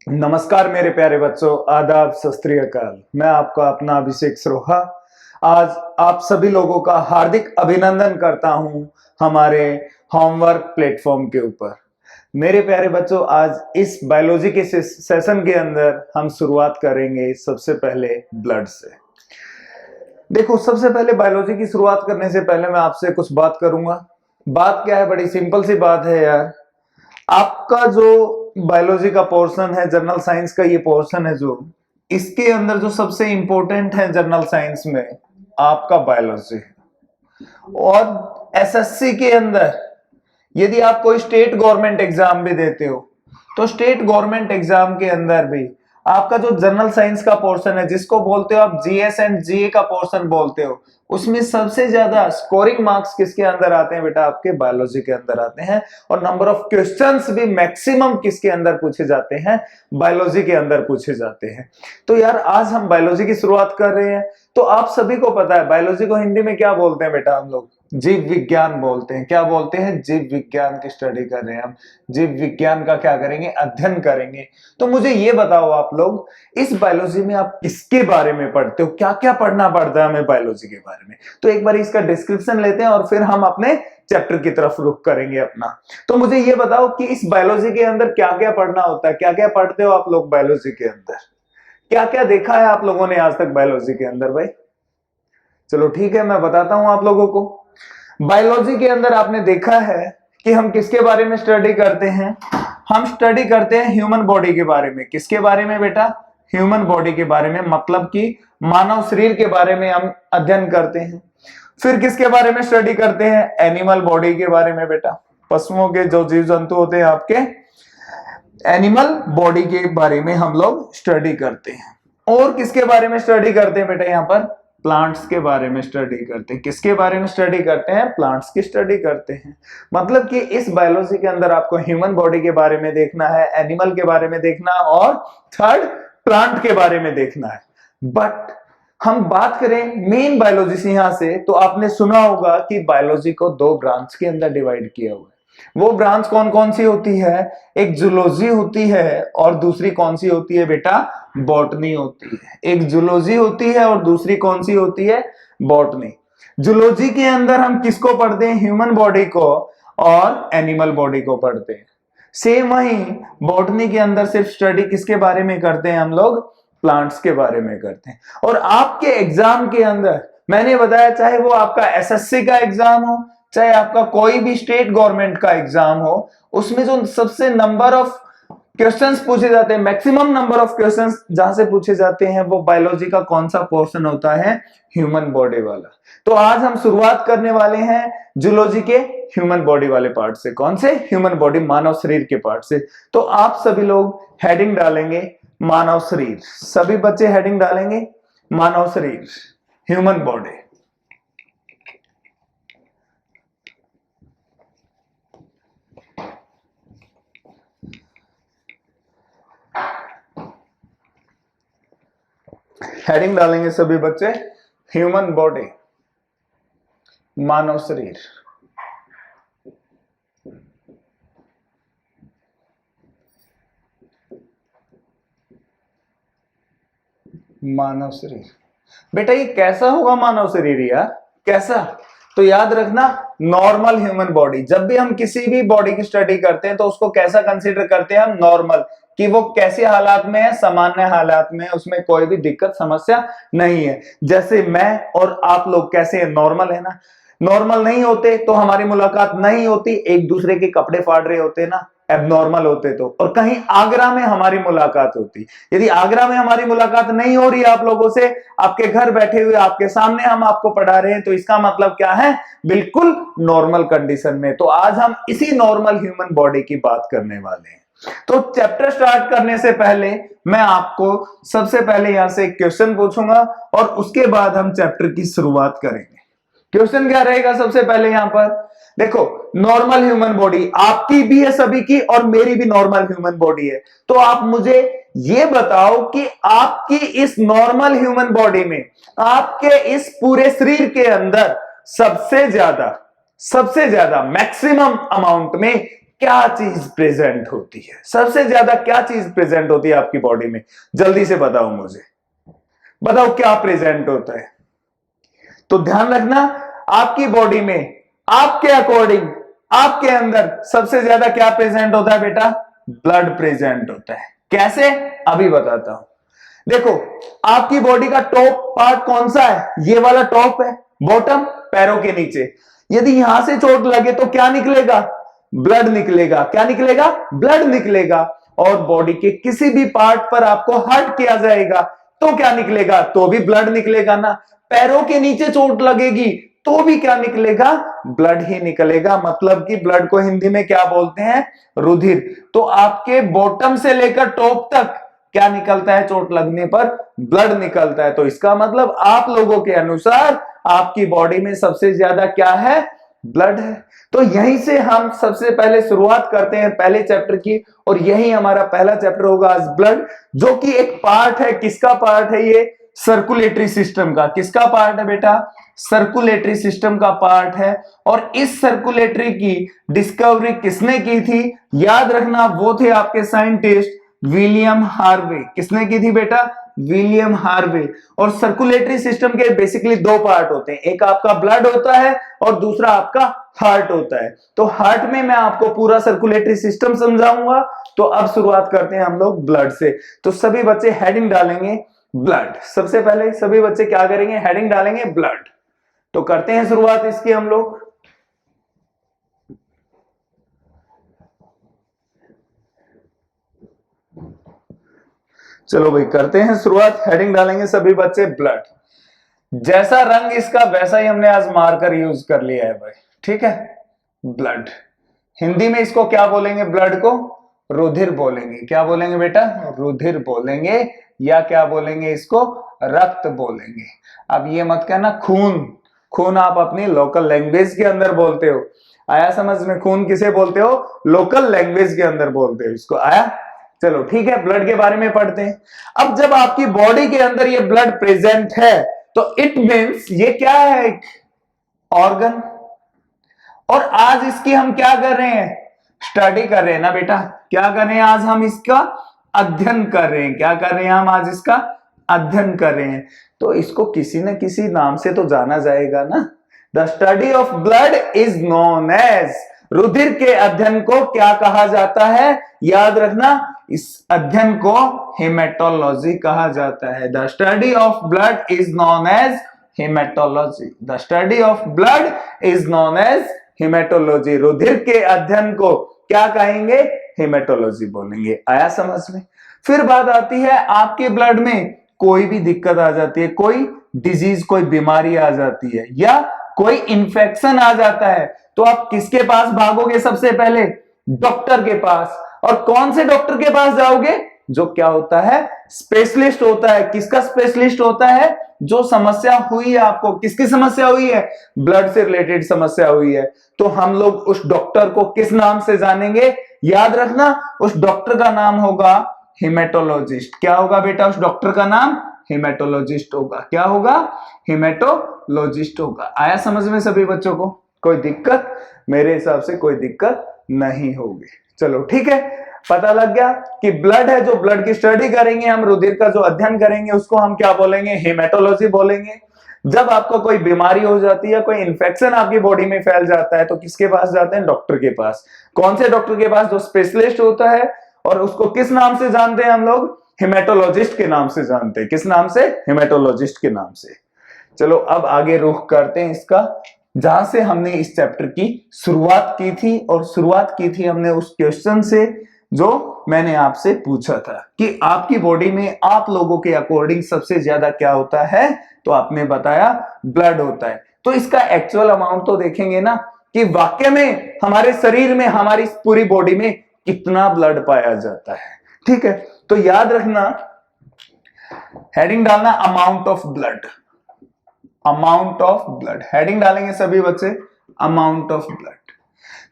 नमस्कार मेरे प्यारे बच्चों, आदाब, सत श्री अकाल। मैं आपका अपना अभिषेक सरोहा आज आप सभी लोगों का हार्दिक अभिनंदन करता हूं हमारे होमवर्क प्लेटफॉर्म के ऊपर। मेरे प्यारे बच्चों, आज इस बायोलॉजी के सेशन के अंदर हम शुरुआत करेंगे सबसे पहले ब्लड से। देखो, सबसे पहले बायोलॉजी की शुरुआत करने से पहले मैं आपसे कुछ बात करूंगा। बात क्या है? बड़ी सिंपल सी बात है यार। आपका जो बायोलॉजी का पोर्शन है, जनरल साइंस का ये पोर्शन है, जो इसके अंदर जो सबसे इंपॉर्टेंट है जनरल साइंस में, आपका बायोलॉजी है। और एसएससी के अंदर यदि आप कोई स्टेट गवर्नमेंट एग्जाम भी देते हो तो स्टेट गवर्नमेंट एग्जाम के अंदर भी आपका जो जनरल साइंस का पोर्शन है, जिसको बोलते हो आप जीएस एंड जीए का पोर्शन बोलते हो, उसमें सबसे ज्यादा स्कोरिंग मार्क्स किसके अंदर आते हैं बेटा? आपके बायोलॉजी के अंदर आते हैं। और नंबर ऑफ क्वेश्चंस भी मैक्सिमम किसके अंदर पूछे जाते हैं? बायोलॉजी के अंदर पूछे जाते हैं। तो यार, आज हम बायोलॉजी की शुरुआत कर रहे हैं। तो आप सभी को पता है बायोलॉजी को हिंदी में क्या बोलते हैं बेटा? हम लोग जीव विज्ञान बोलते हैं। क्या बोलते हैं? जीव विज्ञान की स्टडी कर रहे हैं हम। जीव विज्ञान का क्या करेंगे? अध्ययन करेंगे। तो मुझे ये बताओ आप लोग, इस बायोलॉजी में आप किसके बारे में पढ़ते हो? क्या क्या पढ़ना पड़ता है हमें बायोलॉजी के बारे में? तो एक बार इसका डिस्क्रिप्शन लेते हैं और फिर हम अपने चैप्टर की तरफ रुख करेंगे अपना। तो मुझे ये बताओ कि इस बायोलॉजी के अंदर क्या क्या पढ़ना होता है? क्या क्या पढ़ते हो आप लोग बायोलॉजी के अंदर? क्या क्या देखा है आप लोगों ने आज तक बायोलॉजी के अंदर भाई? चलो ठीक है, मैं बताता हूं आप लोगों को। बायोलॉजी के अंदर आपने देखा है कि हम किसके बारे में स्टडी करते हैं? हम स्टडी करते हैं ह्यूमन बॉडी के बारे में। किसके बारे में बेटा? ह्यूमन बॉडी के बारे में, मतलब कि मानव शरीर के बारे में हम अध्ययन करते हैं। फिर किसके बारे में स्टडी करते हैं? एनिमल बॉडी के बारे में बेटा। पशुओं के जो जीव जंतु होते हैं आपके, एनिमल बॉडी के बारे में हम लोग स्टडी करते हैं। और किसके बारे में स्टडी करते हैं बेटा? यहाँ पर प्लांट्स के बारे में स्टडी करते हैं। किसके बारे में स्टडी करते हैं? प्लांट्स की स्टडी करते हैं। मतलब कि इस बायोलॉजी के अंदर आपको ह्यूमन बॉडी के बारे में देखना है, एनिमल के बारे में देखना, और थर्ड प्लांट के बारे में देखना है। बट हम बात करें मेन बायोलॉजी से यहां से, तो आपने सुना होगा कि बायोलॉजी को दो ब्रांच के अंदर डिवाइड किया हुआ है। वो ब्रांच कौन कौन सी होती है? एक जूलॉजी होती है और दूसरी कौन सी होती है बेटा? बॉटनी होती है। एक जूलॉजी होती है और दूसरी कौन सी होती है? बॉटनी। जूलॉजी के अंदर हम किसको पढ़ते हैं? ह्यूमन बॉडी को और एनिमल बॉडी को पढ़ते हैं। सेम वही बॉटनी के अंदर सिर्फ स्टडी किसके बारे में करते हैं? हम लोग प्लांट्स के बारे में करते हैं। और आपके एग्जाम के अंदर मैंने बताया, चाहे वो आपका एसएससी का एग्जाम हो, चाहे आपका कोई भी स्टेट गवर्नमेंट का एग्जाम हो, उसमें जो सबसे नंबर ऑफ क्वेश्चंस पूछे जाते हैं, मैक्सिमम नंबर ऑफ क्वेश्चंस जहां से पूछे जाते हैं, वो बायोलॉजी का कौन सा पोर्शन होता है? ह्यूमन बॉडी वाला। तो आज हम शुरुआत करने वाले हैं जूलॉजी के ह्यूमन बॉडी वाले पार्ट से। कौन से? ह्यूमन बॉडी, मानव शरीर के पार्ट से। तो आप सभी लोग हेडिंग डालेंगे मानव शरीर। सभी बच्चे हेडिंग डालेंगे मानव शरीर, ह्यूमन बॉडी। हेडिंग डालेंगे सभी बच्चे ह्यूमन बॉडी, मानव शरीर। मानव शरीर। बेटा ये कैसा होगा मानव शरीर यार? कैसा? तो याद रखना, नॉर्मल ह्यूमन बॉडी। जब भी हम किसी भी बॉडी की स्टडी करते हैं तो उसको कैसा कंसीडर करते हैं हम? नॉर्मल। कि वो कैसे हालात में है? सामान्य हालात में, उसमें कोई भी दिक्कत समस्या नहीं है। जैसे मैं और आप लोग कैसे हैं? नॉर्मल है ना। नॉर्मल नहीं होते तो हमारी मुलाकात नहीं होती, एक दूसरे के कपड़े फाड़ रहे होते ना, एबनॉर्मल होते तो। और कहीं आगरा में हमारी मुलाकात होती। यदि आगरा में हमारी मुलाकात नहीं हो रही है आप लोगों से, आपके घर बैठे हुए आपके सामने हम आपको पढ़ा रहे हैं, तो इसका मतलब क्या है? बिल्कुल नॉर्मल कंडीशन में। तो आज हम इसी नॉर्मल ह्यूमन बॉडी की बात करने वाले हैं। तो चैप्टर स्टार्ट करने से पहले मैं आपको सबसे पहले यहां से एक क्वेश्चन पूछूंगा और उसके बाद हम चैप्टर की शुरुआत करेंगे। क्वेश्चन क्या रहेगा सबसे पहले यहां पर? देखो, नॉर्मल ह्यूमन बॉडी आपकी भी है, सभी की, और मेरी भी नॉर्मल ह्यूमन बॉडी है। तो आप मुझे ये बताओ कि आपकी इस नॉर्मल ह्यूमन बॉडी में, आपके इस पूरे शरीर के अंदर सबसे ज्यादा मैक्सिमम अमाउंट में क्या चीज प्रेजेंट होती है? सबसे ज्यादा क्या चीज प्रेजेंट होती है आपकी बॉडी में? जल्दी से बताओ मुझे, बताओ क्या प्रेजेंट होता है? तो ध्यान रखना, आपकी बॉडी में आपके अकॉर्डिंग आपके अंदर सबसे ज्यादा क्या प्रेजेंट होता है बेटा? ब्लड प्रेजेंट होता है। कैसे? अभी बताता हूं। देखो, आपकी बॉडी का टॉप पार्ट कौन सा है? ये वाला टॉप है। बॉटम पैरों के नीचे। यदि यहां से चोट लगे तो क्या निकलेगा? ब्लड निकलेगा। क्या निकलेगा? ब्लड निकलेगा। और बॉडी के किसी भी पार्ट पर आपको हर्ट किया जाएगा तो क्या निकलेगा? तो भी ब्लड निकलेगा ना। पैरों के नीचे चोट लगेगी तो भी क्या निकलेगा? ब्लड ही निकलेगा। मतलब कि ब्लड को हिंदी में क्या बोलते हैं? रुधिर। तो आपके बॉटम से लेकर टॉप तक क्या निकलता है? चोट लगने पर ब्लड निकलता है। तो इसका मतलब आप लोगों के अनुसार आपकी बॉडी में सबसे ज्यादा क्या है? ब्लड है। तो यहीं से हम सबसे पहले शुरुआत करते हैं पहले चैप्टर की, और यही हमारा पहला चैप्टर होगा आज, ब्लड, जो कि एक पार्ट है। किसका पार्ट है ये? सर्कुलेटरी सिस्टम का। किसका पार्ट है बेटा? सर्कुलेटरी सिस्टम का पार्ट है। और इस सर्कुलेटरी की डिस्कवरी किसने की थी? याद रखना, वो थे आपके साइंटिस्ट विलियम हार्वे। किसने की थी बेटा? William Harvey. और सर्कुलेटरी सिस्टम के बेसिकली दो पार्ट होते हैं, एक आपका ब्लड होता है और दूसरा आपका हार्ट होता है। तो हार्ट में मैं आपको पूरा सर्कुलेटरी सिस्टम समझाऊंगा। तो अब शुरुआत करते हैं हम लोग ब्लड से। तो सभी बच्चे हेडिंग डालेंगे ब्लड। सबसे पहले सभी बच्चे क्या करेंगे? हेडिंग डालेंगे ब्लड। तो करते हैं शुरुआत इसकी हम लोग। चलो भाई करते हैं शुरुआत। हेडिंग डालेंगे सभी बच्चे ब्लड। जैसा रंग इसका वैसा ही हमने आज मार्कर यूज कर लिया है भाई, ठीक है। ब्लड, हिंदी में इसको क्या बोलेंगे? ब्लड को रुधिर बोलेंगे। क्या बोलेंगे बेटा? रुधिर बोलेंगे। या क्या बोलेंगे इसको? रक्त बोलेंगे। अब ये मत कहना खून। खून आप अपनी लोकल लैंग्वेज के अंदर बोलते हो। आया समझ में? खून किसे बोलते हो? लोकल लैंग्वेज के अंदर बोलते हो इसको। आया? चलो ठीक है, ब्लड के बारे में पढ़ते हैं। अब जब आपकी बॉडी के अंदर ये ब्लड प्रेजेंट है तो इट मीन्स ये क्या है? एक ऑर्गन। और आज इसकी हम क्या कर रहे हैं? स्टडी कर रहे हैं ना बेटा। क्या कर रहे हैं आज? हम इसका अध्ययन कर रहे हैं। क्या कर रहे हैं हम? आज इसका अध्ययन कर रहे हैं। तो इसको किसी न किसी नाम से तो जाना जाएगा ना। The study of blood is known as, रुधिर के अध्ययन को क्या कहा जाता है? याद रखना, इस अध्ययन को हेमेटोलॉजी कहा जाता है। The study of blood is known as haematology. The study of blood is known as haematology. रुधिर के अध्ययन को क्या कहेंगे? हेमेटोलॉजी बोलेंगे। आया समझ में? फिर बात आती है, आपके ब्लड में कोई भी दिक्कत आ जाती है, कोई डिजीज, कोई बीमारी आ जाती है, या कोई इंफेक्शन आ जाता है, तो आप किसके पास भागोगे? सबसे पहले डॉक्टर के पास। और कौन से डॉक्टर के पास जाओगे? जो क्या होता है? स्पेशलिस्ट होता है। किसका स्पेशलिस्ट होता है? जो समस्या हुई है आपको। किसकी समस्या हुई है? ब्लड से रिलेटेड समस्या हुई है। तो हम लोग उस डॉक्टर को किस नाम से जानेंगे? याद रखना, उस डॉक्टर का नाम होगा हेमेटोलॉजिस्ट। क्या होगा बेटा? उस डॉक्टर का नाम हेमेटोलॉजिस्ट होगा। क्या होगा? हेमेटोलॉजिस्ट होगा। आया समझ में सभी बच्चों को? कोई दिक्कत? मेरे हिसाब से कोई दिक्कत नहीं होगी। चलो ठीक है, पता लग गया कि ब्लड है, जो ब्लड की स्टडी करेंगे हम, रुधिर का जो अध्ययन करेंगे, उसको हम क्या बोलेंगे? हेमेटोलॉजी बोलेंगे। जब आपको कोई बीमारी हो जाती है, कोई इंफेक्शन आपकी बॉडी में फैल जाता है, तो किसके पास जाते हैं? डॉक्टर के पास। कौन से डॉक्टर के पास? जो स्पेशलिस्ट होता है। और उसको किस नाम से जानते हैं हम लोग? हेमेटोलॉजिस्ट के नाम से जानते हैं। किस नाम से? हेमेटोलॉजिस्ट के नाम से। चलो अब आगे रुख करते हैं इसका, जहां से हमने इस चैप्टर की शुरुआत की थी। और शुरुआत की थी हमने उस क्वेश्चन से जो मैंने आपसे पूछा था कि आपकी बॉडी में आप लोगों के अकॉर्डिंग सबसे ज्यादा क्या होता है? तो आपने बताया ब्लड होता है। तो इसका एक्चुअल अमाउंट तो देखेंगे ना कि वाकई में हमारे शरीर में, हमारी पूरी बॉडी में कितना ब्लड पाया जाता है। ठीक है, तो याद रखना, हेडिंग डालना amount of blood. Amount of blood heading डालेंगे सभी बच्चे, अमाउंट ऑफ ब्लड।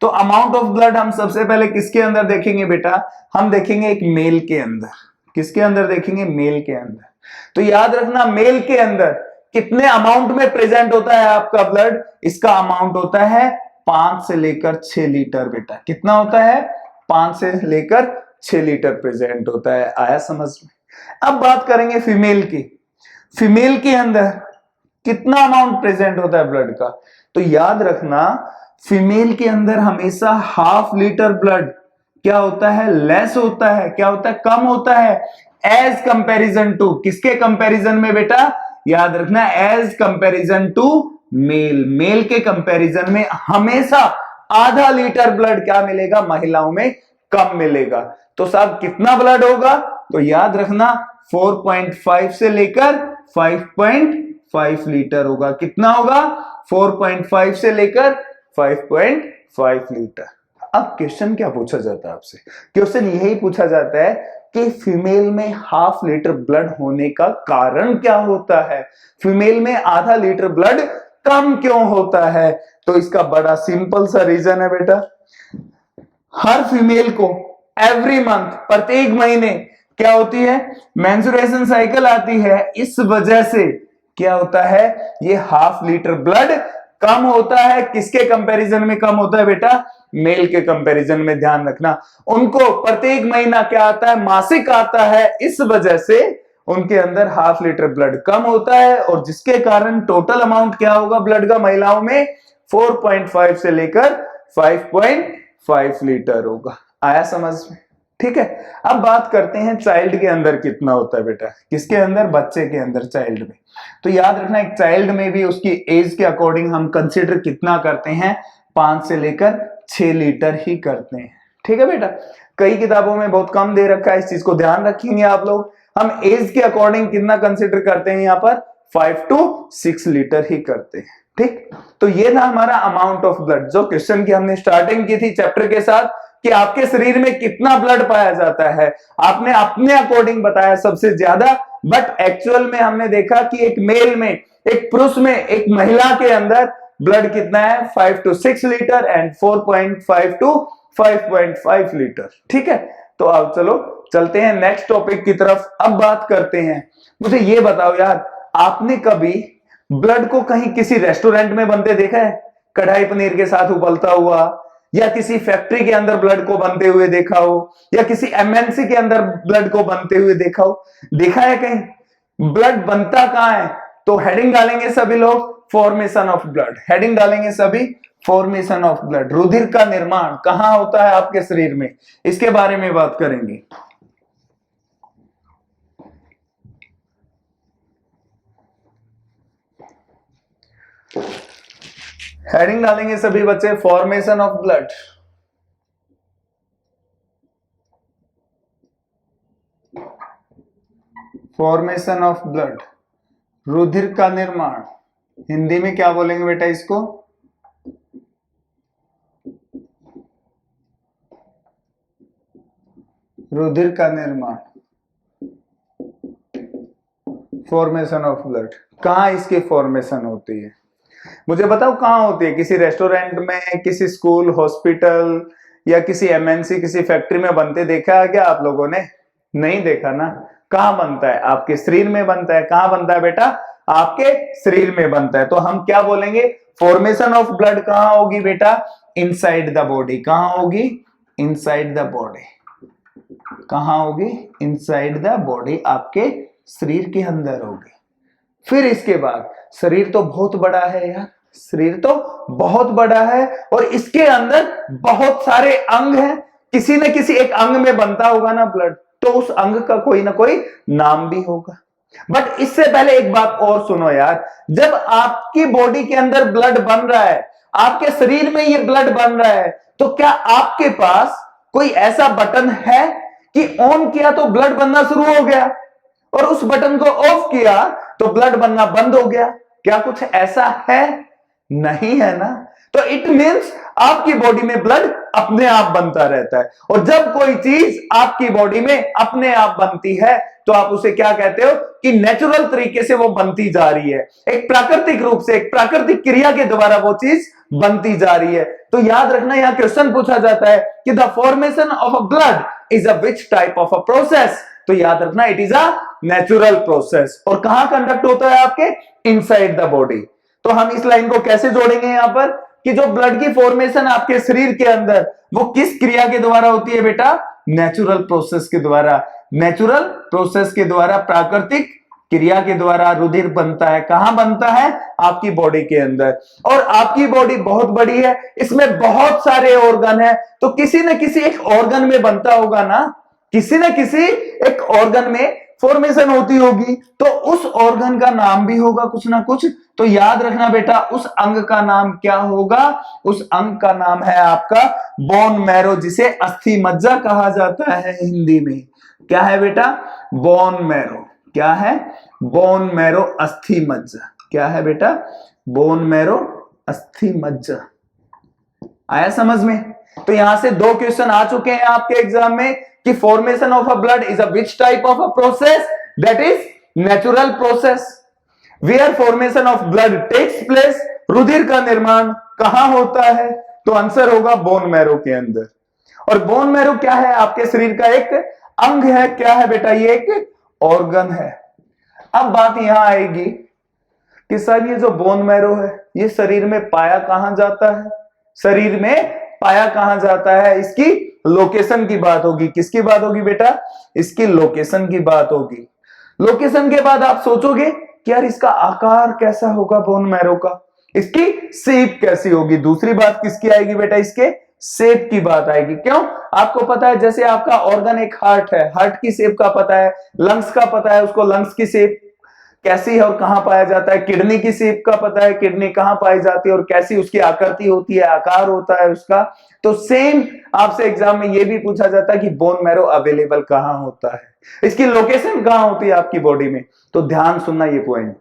तो अमाउंट ऑफ ब्लड हम सबसे पहले किसके अंदर देखेंगे बेटा? हम देखेंगे एक मेल के अंदर। किसके अंदर देखेंगे? मेल के अंदर। तो याद रखना, मेल के अंदर कितने अमाउंट में प्रेजेंट होता है आपका ब्लड? इसका अमाउंट होता है 5 से लेकर 6 लीटर बेटा। कितना होता है? 5 से लेकर 6 लीटर प्रेजेंट होता है। आया समझ में? अब बात करेंगे फीमेल की। फीमेल के अंदर कितना अमाउंट प्रेजेंट होता है ब्लड का? तो याद रखना, फीमेल के अंदर हमेशा हाफ लीटर ब्लड क्या होता है? लेस होता है। क्या होता है? कम होता है। एज कंपैरिजन टू, किसके कंपैरिजन में बेटा? याद रखना, as comparison to male. Male के कंपैरिजन में हमेशा आधा लीटर ब्लड क्या मिलेगा? महिलाओं में कम मिलेगा। तो साहब कितना ब्लड होगा? तो याद रखना 4.5 से लेकर 5.5 लीटर होगा। कितना होगा? 4.5 से लेकर 5.5 लीटर। अब क्वेश्चन क्या पूछा जाता है आपसे? क्वेश्चन यही पूछा जाता है कि फीमेल में हाफ लीटर ब्लड होने का कारण क्या होता है? फीमेल में आधा लीटर ब्लड कम क्यों होता है? तो इसका बड़ा सिंपल सा रीजन है बेटा, हर फीमेल को एवरी मंथ, प्रत्येक महीने क्या होती है? मेंस्ट्रुएशन साइकिल आती है। इस वजह से क्या होता है? ये हाफ लीटर ब्लड कम होता है। किसके कंपैरिजन में कम होता है बेटा? मेल के कंपैरिजन में। ध्यान रखना, उनको प्रत्येक महीना क्या आता है? मासिक आता है। इस वजह से उनके अंदर हाफ लीटर ब्लड कम होता है, और जिसके कारण टोटल अमाउंट क्या होगा ब्लड का महिलाओं में? 4.5 से लेकर 5.5 लीटर होगा। आया समझ में? ठीक है। अब बात करते हैं चाइल्ड के अंदर कितना होता है बेटा। किसके अंदर? बच्चे के अंदर, चाइल्ड में। तो याद रखना, एक चाइल्ड में भी उसकी एज के अकॉर्डिंग हम कंसीडर कितना करते हैं? 5 से लेकर 6 लीटर ही करते हैं। ठीक है बेटा। कई किताबों में बहुत कम दे रखा है, इस चीज को ध्यान रखेंगे आप लोग। हम एज के अकॉर्डिंग कितना कंसीडर करते हैं? यहाँ पर 5 to 6 लीटर ही करते हैं। ठीक, तो ये था हमारा अमाउंट ऑफ ब्लड, जो क्वेश्चन की हमने स्टार्टिंग की थी चैप्टर के साथ, कि आपके शरीर में कितना ब्लड पाया जाता है। आपने अपने अकॉर्डिंग बताया सबसे ज्यादा, बट एक्चुअल में हमने देखा कि एक मेल में, एक पुरुष में, एक महिला के अंदर ब्लड कितना है? 5 to 6 litre and 4.5 to 5.5 litre. ठीक है, तो अब चलो चलते हैं नेक्स्ट टॉपिक की तरफ। अब बात करते हैं, मुझे ये बताओ यार, आपने कभी ब्लड को कहीं किसी रेस्टोरेंट में बनते देखा है? कढ़ाई पनीर के साथ उबलता हुआ, या किसी फैक्ट्री के अंदर ब्लड को बनते हुए देखा हो, या किसी एमएनसी के अंदर ब्लड को बनते हुए देखा हो? देखा है कहीं? ब्लड बनता कहां है? तो हेडिंग डालेंगे सभी लोग, फॉर्मेशन ऑफ ब्लड। हेडिंग डालेंगे सभी, फॉर्मेशन ऑफ ब्लड। रुधिर का निर्माण कहां होता है आपके शरीर में, इसके बारे में बात करेंगे। हेडिंग डालेंगे सभी बच्चे, formation of blood. Formation of blood, रुधिर का निर्माण। हिंदी में क्या बोलेंगे बेटा इसको? रुधिर का निर्माण, फॉर्मेशन ऑफ ब्लड। कहां इसकी फॉर्मेशन होती है? मुझे बताओ कहां होती है? किसी रेस्टोरेंट में, किसी स्कूल, हॉस्पिटल, या किसी एमएनसी, किसी फैक्ट्री में बनते देखा है क्या आप लोगों ने? नहीं देखा ना। कहां बनता है? आपके शरीर में बनता है। कहां बनता है बेटा? आपके शरीर में बनता है। तो हम क्या बोलेंगे? फॉर्मेशन ऑफ ब्लड कहां होगी बेटा? Inside the body. कहां होगी? Inside the body. कहां होगी? इनसाइड द बॉडी, आपके शरीर के अंदर होगी। फिर इसके बाद, शरीर तो बहुत बड़ा है यार, शरीर तो बहुत बड़ा है, और इसके अंदर बहुत सारे अंग हैं। किसी न किसी एक अंग में बनता होगा ना ब्लड, तो उस अंग का कोई ना कोई नाम भी होगा। बट इससे पहले एक बात और सुनो यार, जब आपकी बॉडी के अंदर ब्लड बन रहा है, आपके शरीर में ये ब्लड बन रहा है, तो क्या आपके पास कोई ऐसा बटन है कि ऑन किया तो ब्लड बनना शुरू हो गया, और उस बटन को ऑफ किया तो ब्लड बनना बंद हो गया? क्या कुछ ऐसा है? नहीं है ना। तो इट मींस आपकी बॉडी में ब्लड अपने आप बनता रहता है, और जब कोई चीज आपकी बॉडी में अपने आप बनती है तो आप उसे क्या कहते हो? कि नेचुरल तरीके से वो बनती जा रही है, एक प्राकृतिक रूप से, एक प्राकृतिक क्रिया के द्वारा वो चीज बनती जा रही है। तो याद रखना, यहां क्वेश्चन पूछा जाता है कि the formation of a blood is a which type of a process? तो याद रखना, it is a natural process. और कहां कंडक्ट होता है? आपके इनसाइड द बॉडी। तो हम इस लाइन को कैसे जोड़ेंगे? यहां पर कि जो ब्लड की फॉर्मेशन आपके शरीर के अंदर वो किस क्रिया के द्वारा होती है बेटा? नेचुरल प्रोसेस के द्वारा। नेचुरल प्रोसेस के द्वारा, प्राकृतिक क्रिया के द्वारा रुधिर बनता है। कहां बनता है? आपकी बॉडी के अंदर। और आपकी बॉडी बहुत बड़ी है, इसमें बहुत सारे ऑर्गन है, तो किसी न किसी एक ऑर्गन में बनता होगा ना, किसी न किसी एक ऑर्गन में फॉर्मेशन होती होगी, तो उस ऑर्गन का नाम भी होगा कुछ ना कुछ। तो याद रखना बेटा, उस अंग का नाम क्या होगा? उस अंग का नाम है आपका बोन मैरो, जिसे अस्थि मज्जा कहा जाता है हिंदी में। क्या है बेटा? Bone marrow. क्या है? बोन मैरो, अस्थि मज्जा। क्या है बेटा? बोन मैरो, अस्थि मज्जा। आया समझ में? तो यहां से 2 क्वेश्चन आ चुके हैं आपके एग्जाम में कि formation of a blood is a which type of a process? That is natural process. Where formation of blood takes place, रुधिर का निर्माण कहां होता है? तो आंसर होगा बोन मैरो के अंदर। और बोन मैरो क्या है? आपके शरीर का एक अंग है। क्या है बेटा? ये एक ऑर्गन है। अब बात यहां आएगी कि सर ये जो बोन मैरो है ये शरीर में पाया कहां जाता है? शरीर में पाया कहां जाता है? इसकी लोकेशन की बात होगी। किसकी बात होगी बेटा? इसकी लोकेशन की बात होगी। लोकेशन के बाद आप सोचोगे कि यार इसका आकार कैसा होगा बोन मैरो का, इसकी शेप कैसी होगी। दूसरी बात किसकी आएगी बेटा? इसके शेप की बात आएगी। क्यों? आपको पता है जैसे आपका ऑर्गन एक हार्ट है, हार्ट की शेप का पता है, लंग्स का पता है, उसको लंग्स की शेप कैसी है और कहां पाया जाता है। किडनी की शेप का पता है, किडनी कहां पाई जाती है और कैसी उसकी आकृति होती है, आकार होता है उसका। तो सेम आपसे एग्जाम में यह भी पूछा जाता है कि बोन मैरो अवेलेबल कहां होता है, इसकी लोकेशन कहां होती है आपकी बॉडी में। तो ध्यान सुनना ये पॉइंट,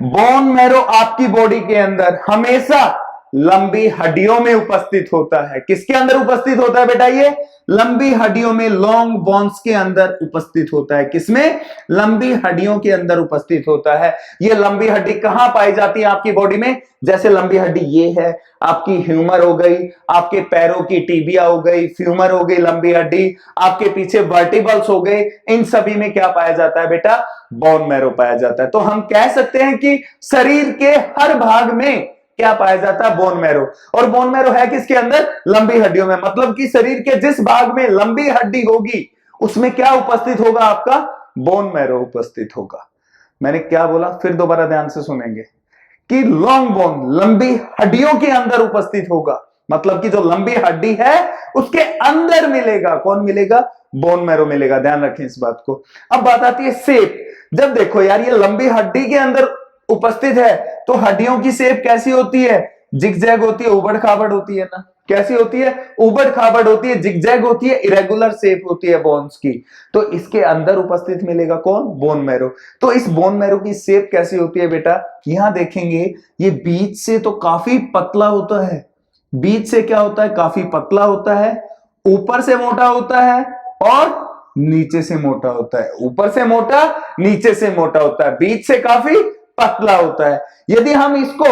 बोन मैरो आपकी बॉडी के अंदर हमेशा लंबी हड्डियों में उपस्थित होता है। किसके अंदर उपस्थित होता है बेटा? ये लंबी हड्डियों में, लॉन्ग बोन्स के अंदर उपस्थित होता है। किसमें? लंबी हड्डियों के अंदर उपस्थित होता है। ये लंबी हड्डी कहां पाई जाती है आपकी बॉडी में? जैसे लंबी हड्डी ये है, आपकी ह्यूमर हो गई, आपके पैरों की टीबिया हो गई, फ्यूमर हो गई, लंबी हड्डी, आपके पीछे वर्टिबल्स हो गए, इन सभी में क्या पाया जाता है बेटा? बोन मैरो पाया जाता है। तो हम कह सकते हैं कि शरीर के हर भाग में क्या पाया जाता है? Bone marrow. और बोन मैरो है किसके अंदर? लंबी हड्डियों में। मतलब कि शरीर के जिस भाग में लंबी हड्डी होगी उसमें क्या उपस्थित होगा? आपका बोन मैरो उपस्थित होगा। मैंने क्या बोला? फिर दोबारा ध्यान से सुनेंगे कि लॉन्ग बोन, लंबी हड्डियों के अंदर उपस्थित होगा। मतलब कि जो लंबी हड्डी है उसके अंदर मिलेगा। कौन मिलेगा? बोन मैरो मिलेगा। ध्यान रखें इस बात को। अब बात आती है शेप। जब देखो यार ये लंबी हड्डी के अंदर उपस्थित है तो हड्डियों की शेप कैसी होती है? जिगजैग होती है, उबड़ खाबड़ होती है ना। कैसी होती है? उबड़ खाबड़ होती है, जिगजैग होती है, इरेगुलर शेप होती है बोन्स की। तो इसके अंदर उपस्थित मिलेगा कौन? Bone marrow. तो इस बोन मैरो की शेप कैसी होती है बेटा? यहां देखेंगे ये बीच से तो काफी पतला होता है। बीच से क्या होता है? काफी पतला होता है। ऊपर से मोटा होता है और नीचे से मोटा होता है। ऊपर से मोटा, नीचे से मोटा होता है, बीच से काफी पतला होता है। यदि हम इसको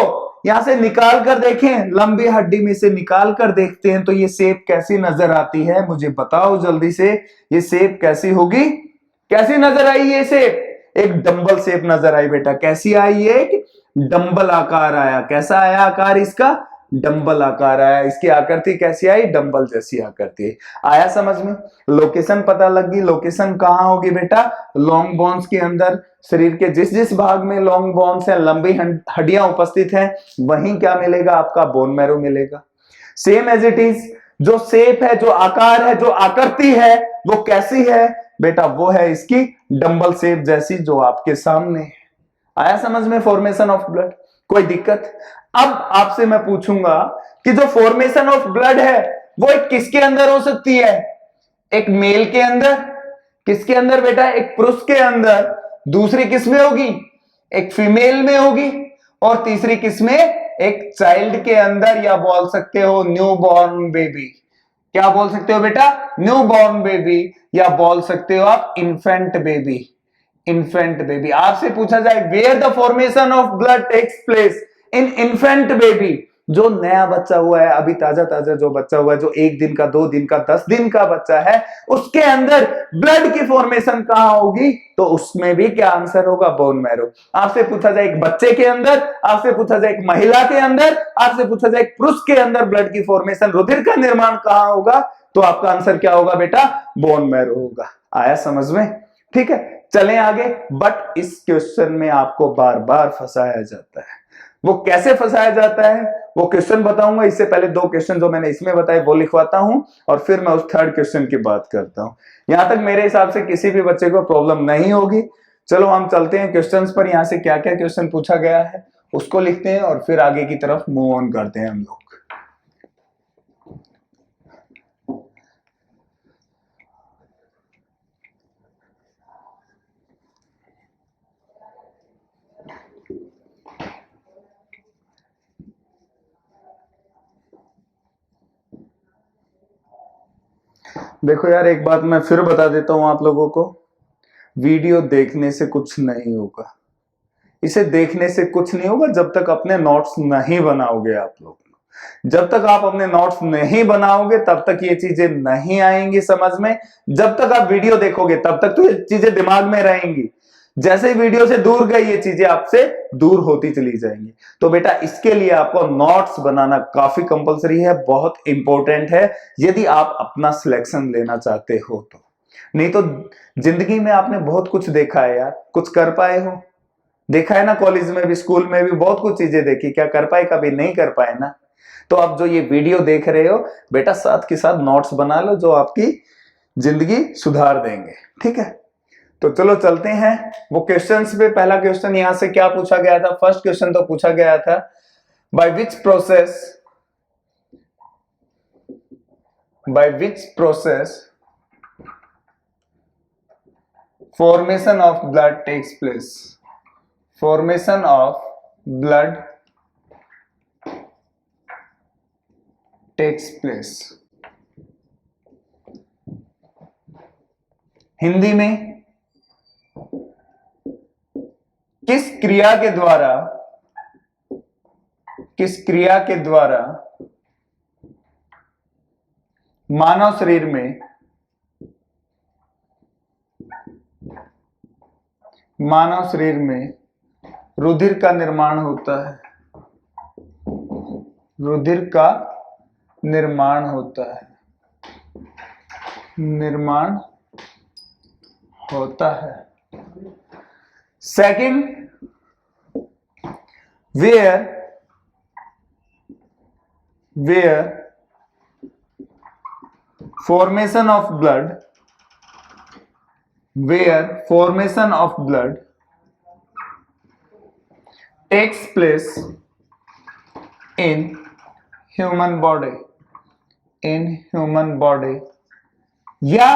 यहां से निकाल कर देखें, लंबी हड्डी में से निकाल कर देखते हैं तो ये शेप कैसी नजर आती है? मुझे बताओ जल्दी से, ये शेप कैसी होगी? कैसी नजर आई ये शेप? एक डंबल शेप नजर आई बेटा। कैसी आई? एक डंबल आकार आया। कैसा आया आकार इसका? डंबल आकार आया। इसकी आकृति कैसी आई? डंबल जैसी आकृति। आया समझ में? लोकेशन पता लग गई। लोकेशन कहां होगी बेटा? लॉन्ग बोन्स के अंदर। शरीर के जिस जिस भाग में लॉन्ग बोन्स है, लंबी हड्डियां उपस्थित हैं, वहीं क्या मिलेगा? आपका बोन मैरो मिलेगा। सेम एज इट इज, जो शेप है, जो आकार है, जो आकृति है, वो कैसी है बेटा? वो है इसकी डंबल शेप जैसी, जो आपके सामने है। आया समझ में? Formation of blood. कोई दिक्कत? अब आपसे मैं पूछूंगा कि जो फॉर्मेशन ऑफ ब्लड है वो एक किसके अंदर हो सकती है? एक मेल के अंदर। किसके अंदर बेटा? एक पुरुष के अंदर। दूसरी किसमें होगी? एक फीमेल में होगी। और तीसरी किसमें? एक चाइल्ड के अंदर, या बोल सकते हो न्यू बॉर्न बेबी। क्या बोल सकते हो बेटा? न्यू बॉर्न बेबी, या बोल सकते हो आप इन्फेंट बेबी। Infant baby. आपसे पूछा जाए where the formation of blood takes place in infant baby, जो नया बच्चा हुआ है, अभी ताजा ताजा जो बच्चा हुआ है, जो 1 दिन का, 2 दिन का, 10 दिन का बच्चा है, उसके अंदर ब्लड की फॉर्मेशन कहां होगी? तो उसमें भी क्या आंसर होगा? Bone marrow. आपसे पूछा जाए एक बच्चे के अंदर, आपसे पूछा जाए एक महिला के अंदर, आपसे पूछा जाए एक पुरुष के अंदर ब्लड की फॉर्मेशन, रुधिर का निर्माण कहां होगा? तो आपका आंसर क्या होगा बेटा? बोन मैरो होगा। आया समझ में? ठीक है, चलें आगे। बट इस क्वेश्चन में आपको बार बार फंसाया जाता है। वो कैसे फंसाया जाता है वो क्वेश्चन बताऊंगा। इससे पहले 2 क्वेश्चन जो मैंने इसमें बताए वो लिखवाता हूं और फिर मैं उस थर्ड क्वेश्चन की बात करता हूं। यहां तक मेरे हिसाब से किसी भी बच्चे को प्रॉब्लम नहीं होगी। चलो हम चलते हैं क्वेश्चंस पर। यहां से क्या क्या क्वेश्चन पूछा गया है उसको लिखते हैं और फिर आगे की तरफ मूव ऑन करते हैं हम लोग। देखो यार, एक बात मैं फिर बता देता हूं आप लोगों को, वीडियो देखने से कुछ नहीं होगा। इसे देखने से कुछ नहीं होगा जब तक अपने नोट्स नहीं बनाओगे आप लोग। जब तक आप अपने नोट्स नहीं बनाओगे तब तक ये चीजें नहीं आएंगी समझ में। जब तक आप वीडियो देखोगे तब तक तो ये चीजें दिमाग में रहेंगी। जैसे ही वीडियो से दूर गई ये चीजें आपसे दूर होती चली जाएंगी। तो बेटा इसके लिए आपको नोट्स बनाना काफी कंपलसरी है, बहुत इंपॉर्टेंट है यदि आप अपना सिलेक्शन लेना चाहते हो तो। नहीं तो जिंदगी में आपने बहुत कुछ देखा है यार, कुछ कर पाए हो? देखा है ना, कॉलेज में भी स्कूल में भी बहुत कुछ चीजें देखी, क्या कर पाए? कभी नहीं कर पाए ना। तो आप जो ये वीडियो देख रहे हो बेटा, साथ के साथ नोट्स बना लो जो आपकी जिंदगी सुधार देंगे। ठीक है, तो चलो चलते हैं वो क्वेश्चंस पे। पहला क्वेश्चन यहां से क्या पूछा गया था? फर्स्ट क्वेश्चन तो पूछा गया था, by which process formation of blood takes place? Formation of blood takes place. Hindi में किस क्रिया के द्वारा मानव शरीर में रुधिर का निर्माण होता है? रुधिर का निर्माण होता है। Second, where formation of blood takes place in human body या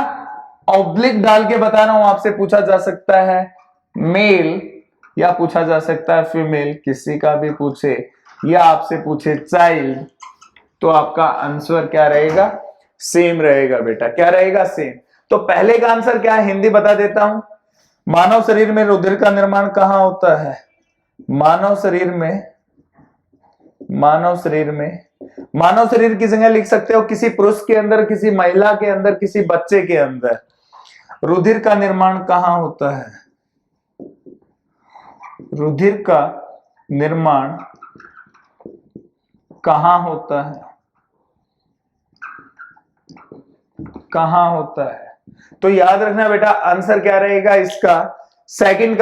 ऑब्लिक डाल के बता रहा हूं आपसे, पूछा जा सकता है मेल या पूछा जा सकता है फीमेल, किसी का भी पूछे या आपसे पूछे चाइल्ड, तो आपका आंसर क्या रहेगा? सेम रहेगा बेटा। क्या रहेगा? सेम। तो पहले का आंसर क्या है हिंदी बता देता हूं। मानव शरीर में रुधिर का निर्माण कहां होता है? मानव शरीर की जगह लिख सकते हो किसी पुरुष के अंदर, किसी महिला के अंदर, किसी बच्चे के अंदर रुधिर का निर्माण कहां होता है? रुधिर का निर्माण कहां होता है? तो याद रखना बेटा, आंसर क्या रहेगा इसका? सेकंड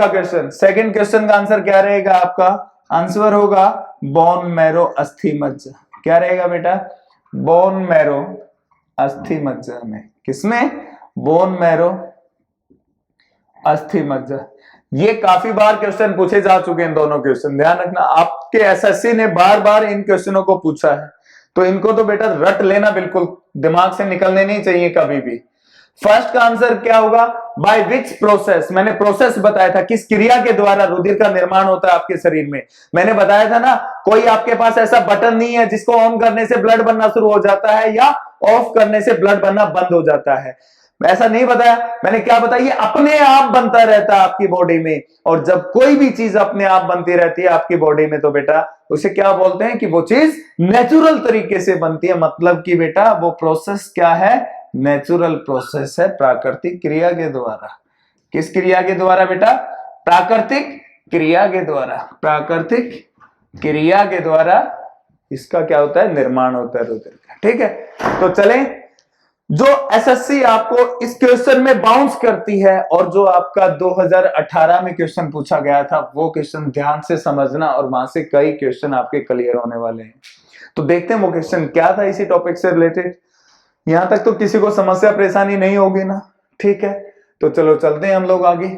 क्वेश्चन का आंसर क्या रहेगा आपका? आंसर होगा बोन मैरो अस्थि मज्जा। क्या रहेगा बेटा? बोन मैरो अस्थि मज्जा में। किसमें? बोन मैरो अस्थि मज्जा। ये काफी बार क्वेश्चन पूछे जा चुके हैं, दोनों क्वेश्चन ध्यान रखना। आपके एसएससी ने बार बार इन क्वेश्चनों को पूछा है, तो इनको तो बेटा रट लेना, बिल्कुल दिमाग से निकलने नहीं चाहिए कभी भी। फर्स्ट का आंसर क्या होगा? Bye which process. मैंने प्रोसेस बताया था, किस क्रिया के द्वारा रुधिर का निर्माण होता है आपके शरीर में। मैंने बताया था ना, कोई आपके पास ऐसा बटन नहीं है जिसको ऑन करने से ब्लड बनना शुरू हो जाता है या ऑफ करने से ब्लड बनना बंद हो जाता है। ऐसा नहीं बताया मैंने, क्या बताया, ये अपने आप बनता रहता है आपकी बॉडी में। और जब कोई भी चीज अपने आप बनती रहती है आपकी बॉडी में तो बेटा उसे क्या बोलते हैं कि वो चीज नेचुरल तरीके से बनती है। मतलब कि बेटा वो प्रोसेस क्या है, नेचुरल प्रोसेस है, प्राकृतिक क्रिया के द्वारा। किस क्रिया के द्वारा बेटा, प्राकृतिक क्रिया के द्वारा। प्राकृतिक क्रिया के द्वारा इसका क्या होता है, निर्माण होता है रुधिर का। ठीक है, तो चलें, जो एसएससी आपको इस क्वेश्चन में बाउंस करती है और जो आपका 2018 में क्वेश्चन पूछा गया था वो क्वेश्चन ध्यान से समझना, और वहां से कई क्वेश्चन आपके क्लियर होने वाले हैं। तो देखते हैं वो क्वेश्चन क्या था इसी टॉपिक से रिलेटेड। यहां तक तो किसी को समस्या परेशानी नहीं होगी ना, ठीक है। तो चलो चलते हैं हम लोग आगे।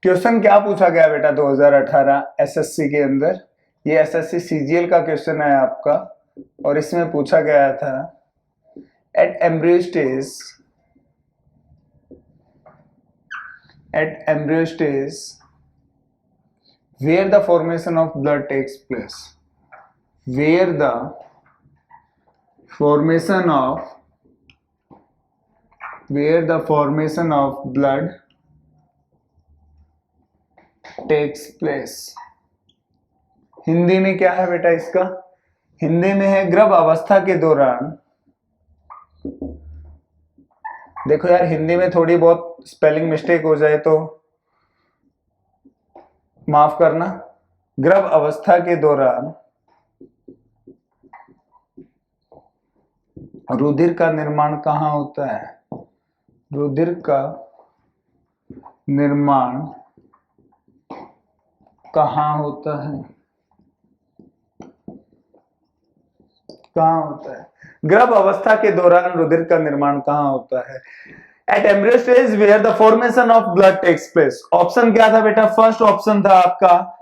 क्वेश्चन क्या पूछा गया बेटा 2018 एसएससी के अंदर, ये एसएससी सीजीएल का क्वेश्चन है आपका, और इसमें पूछा गया था at embryo stage where the formation of blood takes place, where the formation of blood takes place। Hindi में क्या है बेटा इसका, हिंदी में है गर्भ अवस्था के दौरान। देखो यार हिंदी में थोड़ी बहुत स्पेलिंग मिस्टेक हो जाए तो माफ करना। गर्भ अवस्था के दौरान रुधिर का निर्माण कहाँ होता है, रुधिर का निर्माण कहाँ होता है, कहाँ होता है, गर्भ अवस्था के दौरान रुधिर का निर्माण कहाँ होता है। At embryo stage where the formation of blood takes place. Option क्या था बेटा, फर्स्ट ऑप्शन था आपका,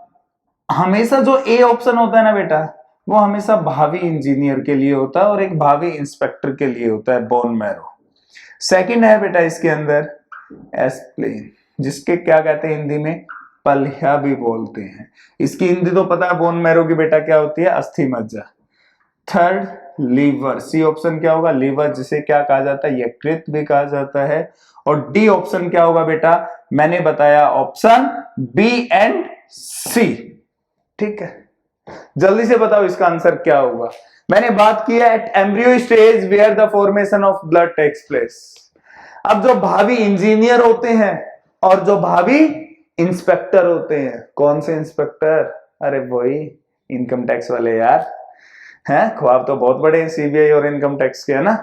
हमेशा जो ए ऑप्शन होता है ना बेटा वो हमेशा भावी इंजीनियर के लिए होता है और एक भावी इंस्पेक्टर के लिए होता है, बोन मैरो। सेकंड है बेटा इसके अंदर एस्प्लेन, जिसके क्या कहते हैं हिंदी में, पल्हिया भी बोलते हैं। इसकी हिंदी तो पता है बोन मैरो की बेटा क्या होती है, अस्थि मज्जा। थर्ड लीवर, सी ऑप्शन क्या होगा, लीवर, जिसे क्या कहा जाता है, यकृत भी कहा जाता है। और डी ऑप्शन क्या होगा बेटा, मैंने बताया ऑप्शन बी एंड सी। ठीक है, जल्दी से बताओ इसका आंसर क्या होगा। मैंने बात की है at embryo stage where the formation of blood takes place. अब जो भावी इंजीनियर होते हैं और जो भावी इंस्पेक्टर होते हैं, कौन से इंस्पेक्टर, अरे वही इनकम टैक्स वाले यार, हैं, ख्वाब तो बहुत बड़े हैं सीबीआई और इनकम टैक्स के, है ना।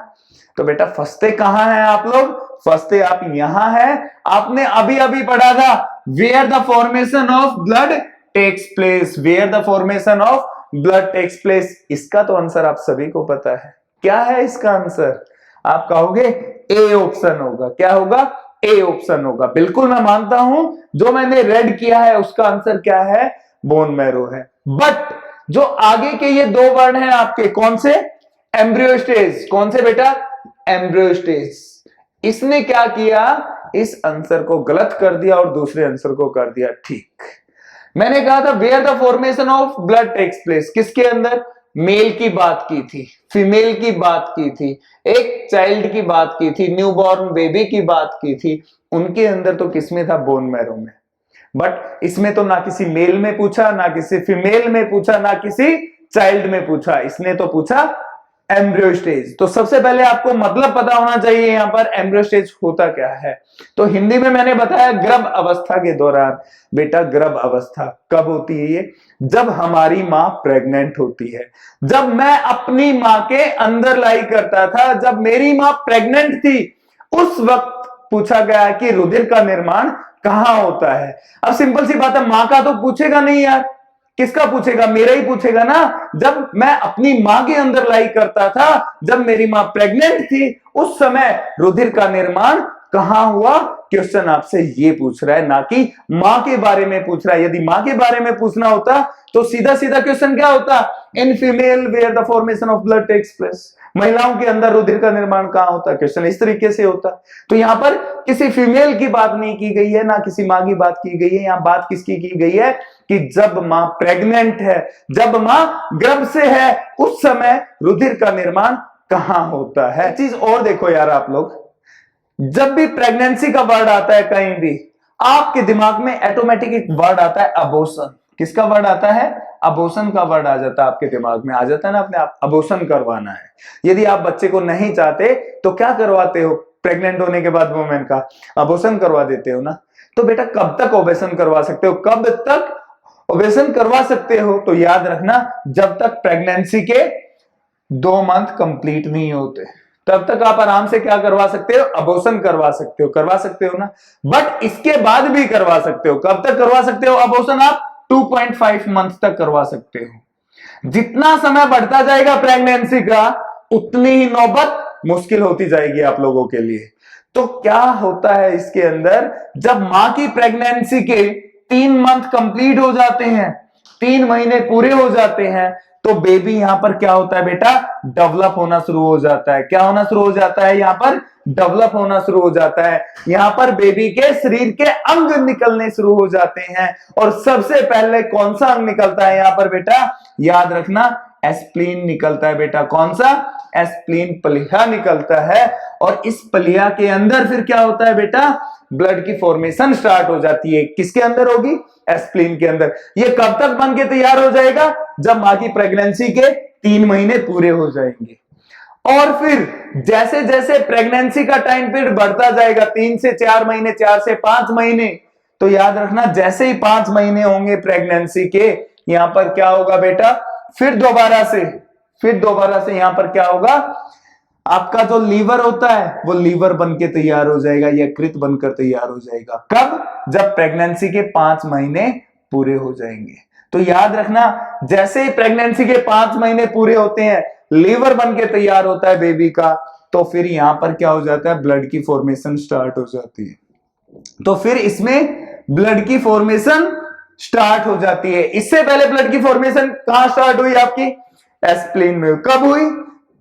तो बेटा फंसते कहां हैं आप लोग, फंसते आप यहां हैं। आपने अभी अभी पढ़ा था where the formation of blood takes place, where the formation of blood takes place. इसका तो आंसर आप सभी को पता है, क्या है इसका आंसर, आप कहोगे ए ऑप्शन होगा। क्या होगा, ए ऑप्शन होगा। बिल्कुल मैं मानता हूं जो मैंने रेड किया है उसका आंसर क्या है, बोन मैरो है। बट जो आगे के ये दो वर्ण हैं आपके, कौन से, एम्ब्रियो स्टेज, कौन से बेटा, एम्ब्रियो स्टेज, इसने क्या किया, इस आंसर को गलत कर दिया और दूसरे आंसर को कर दिया ठीक। मैंने कहा था where the formation of blood takes place, किसके अंदर, मेल की बात की थी, फीमेल की बात की थी, एक चाइल्ड की बात की थी, न्यूबॉर्न बेबी की बात की थी, उनके अंदर तो किसमें था, बोन मैरो में। बट इसमें तो ना किसी मेल में पूछा, ना किसी फीमेल में पूछा, ना किसी चाइल्ड में पूछा, इसने तो पूछा एम्ब्रियो स्टेज। तो सबसे पहले आपको मतलब पता होना चाहिए यहां पर एम्ब्रियो स्टेज होता क्या है। तो हिंदी में मैंने बताया गर्भ अवस्था के दौरान। बेटा गर्भ अवस्था कब होती है ये, जब हमारी मां प्रेग्नेंट होती है। जब मैं अपनी मां के अंदर लाई करता था, जब मेरी मां प्रेग्नेंट थी, उस वक्त पूछा गया कि रुधिर का निर्माण कहां होता है। अब सिंपल सी बात है, मां का तो पूछेगा नहीं यार, किसका पूछेगा, मेरा ही पूछेगा ना। जब मैं अपनी मां के अंदर लाई करता था, जब मेरी मां प्रेग्नेंट थी, उस समय रुधिर का निर्माण कहां हुआ, क्वेश्चन आपसे ये पूछ रहा है, ना कि मां के बारे में पूछ रहा है। यदि मां के बारे में पूछना होता तो सीधा सीधा क्वेश्चन क्या होता, in female where the formation of blood takes place, महिलाओं के अंदर रुधिर का निर्माण कहां होता है, क्वेश्चन इस तरीके से होता। तो यहां पर किसी फीमेल की बात नहीं की गई है, ना किसी मां की बात की गई है, यहां बात किसकी की गई है कि जब मां प्रेग्नेंट है, जब मां गर्भ से है, उस समय रुधिर का निर्माण कहां होता है। चीज और देखो यार आप लोग, जब भी प्रेगनेंसी का वर्ड आता है कहीं भी, आपके दिमाग में ऑटोमेटिक एक वर्ड आता है अबॉर्शन। किसका वर्ड आता है, अबॉर्शन का वर्ड आ जाता है, आपके दिमाग में आ जाता है ना अपने आप, अबॉर्शन करवाना है। यदि आप बच्चे को नहीं चाहते तो क्या करवाते हो, प्रेग्नेंट होने के बाद वुमेन का अबॉर्शन करवा देते हो ना। तो बेटा कब तक अबॉर्शन करवा सकते हो, कब तक अबॉर्शन करवा सकते हो, तो याद रखना जब तक प्रेगनेंसी के 2 मंथ कंप्लीट नहीं होते, तब तक आप आराम से क्या करवा सकते हो, अबॉर्शन करवा सकते हो ना। बट इसके बाद भी करवा सकते हो, कब तक करवा सकते हो अबॉर्शन, आप 2.5 मंथ तक करवा सकते हो। जितना समय बढ़ता जाएगा प्रेगनेंसी का, उतनी ही नौबत मुश्किल होती जाएगी आप लोगों के लिए। तो क्या होता है इसके अंदर, जब मां की प्रेगनेंसी के 3 मंथ कंप्लीट हो जाते हैं, 3 महीने पूरे हो जाते हैं, तो बेबी यहां पर क्या होता है बेटा, डेवलप होना शुरू हो जाता है। क्या होना शुरू हो जाता है, यहां पर डेवलप होना शुरू हो जाता है। यहां पर बेबी के शरीर के अंग निकलने शुरू हो जाते हैं। और सबसे पहले कौन सा अंग निकलता है यहां पर बेटा, याद रखना एस्प्लीन निकलता है बेटा। कौन सा, एस्प्लीन प्लीहा निकलता है। और इस प्लीहा के अंदर फिर क्या होता है बेटा, ब्लड की फॉर्मेशन स्टार्ट हो जाती है। किसके अंदर होगी, एस्प्लीन के अंदर। ये कब तक बन के तैयार हो जाएगा, जब मां की प्रेगनेंसी के 3 महीने पूरे हो जाएंगे। और फिर जैसे जैसे प्रेगनेंसी का टाइम पीरियड बढ़ता जाएगा, 3 से 4 महीने, 4 से 5 महीने, तो याद रखना जैसे ही 5 महीने होंगे प्रेगनेंसी के, यहां पर क्या होगा बेटा, फिर दोबारा से यहां पर क्या होगा, आपका जो लीवर होता है वो लीवर बन के तैयार हो जाएगा, यकृत बनकर तैयार हो जाएगा। कब, जब प्रेगनेंसी के 5 महीने पूरे हो जाएंगे। तो याद रखना जैसे ही प्रेगनेंसी के 5 महीने पूरे होते हैं, लीवर बन के तैयार होता है बेबी का, तो फिर यहां पर क्या हो जाता है, ब्लड की फॉर्मेशन स्टार्ट हो जाती है। तो फिर इसमें ब्लड की फॉर्मेशन स्टार्ट हो जाती है। इससे पहले ब्लड की फॉर्मेशन कहां स्टार्ट हुई आपकी, एस्प्लीन में। कब हुई,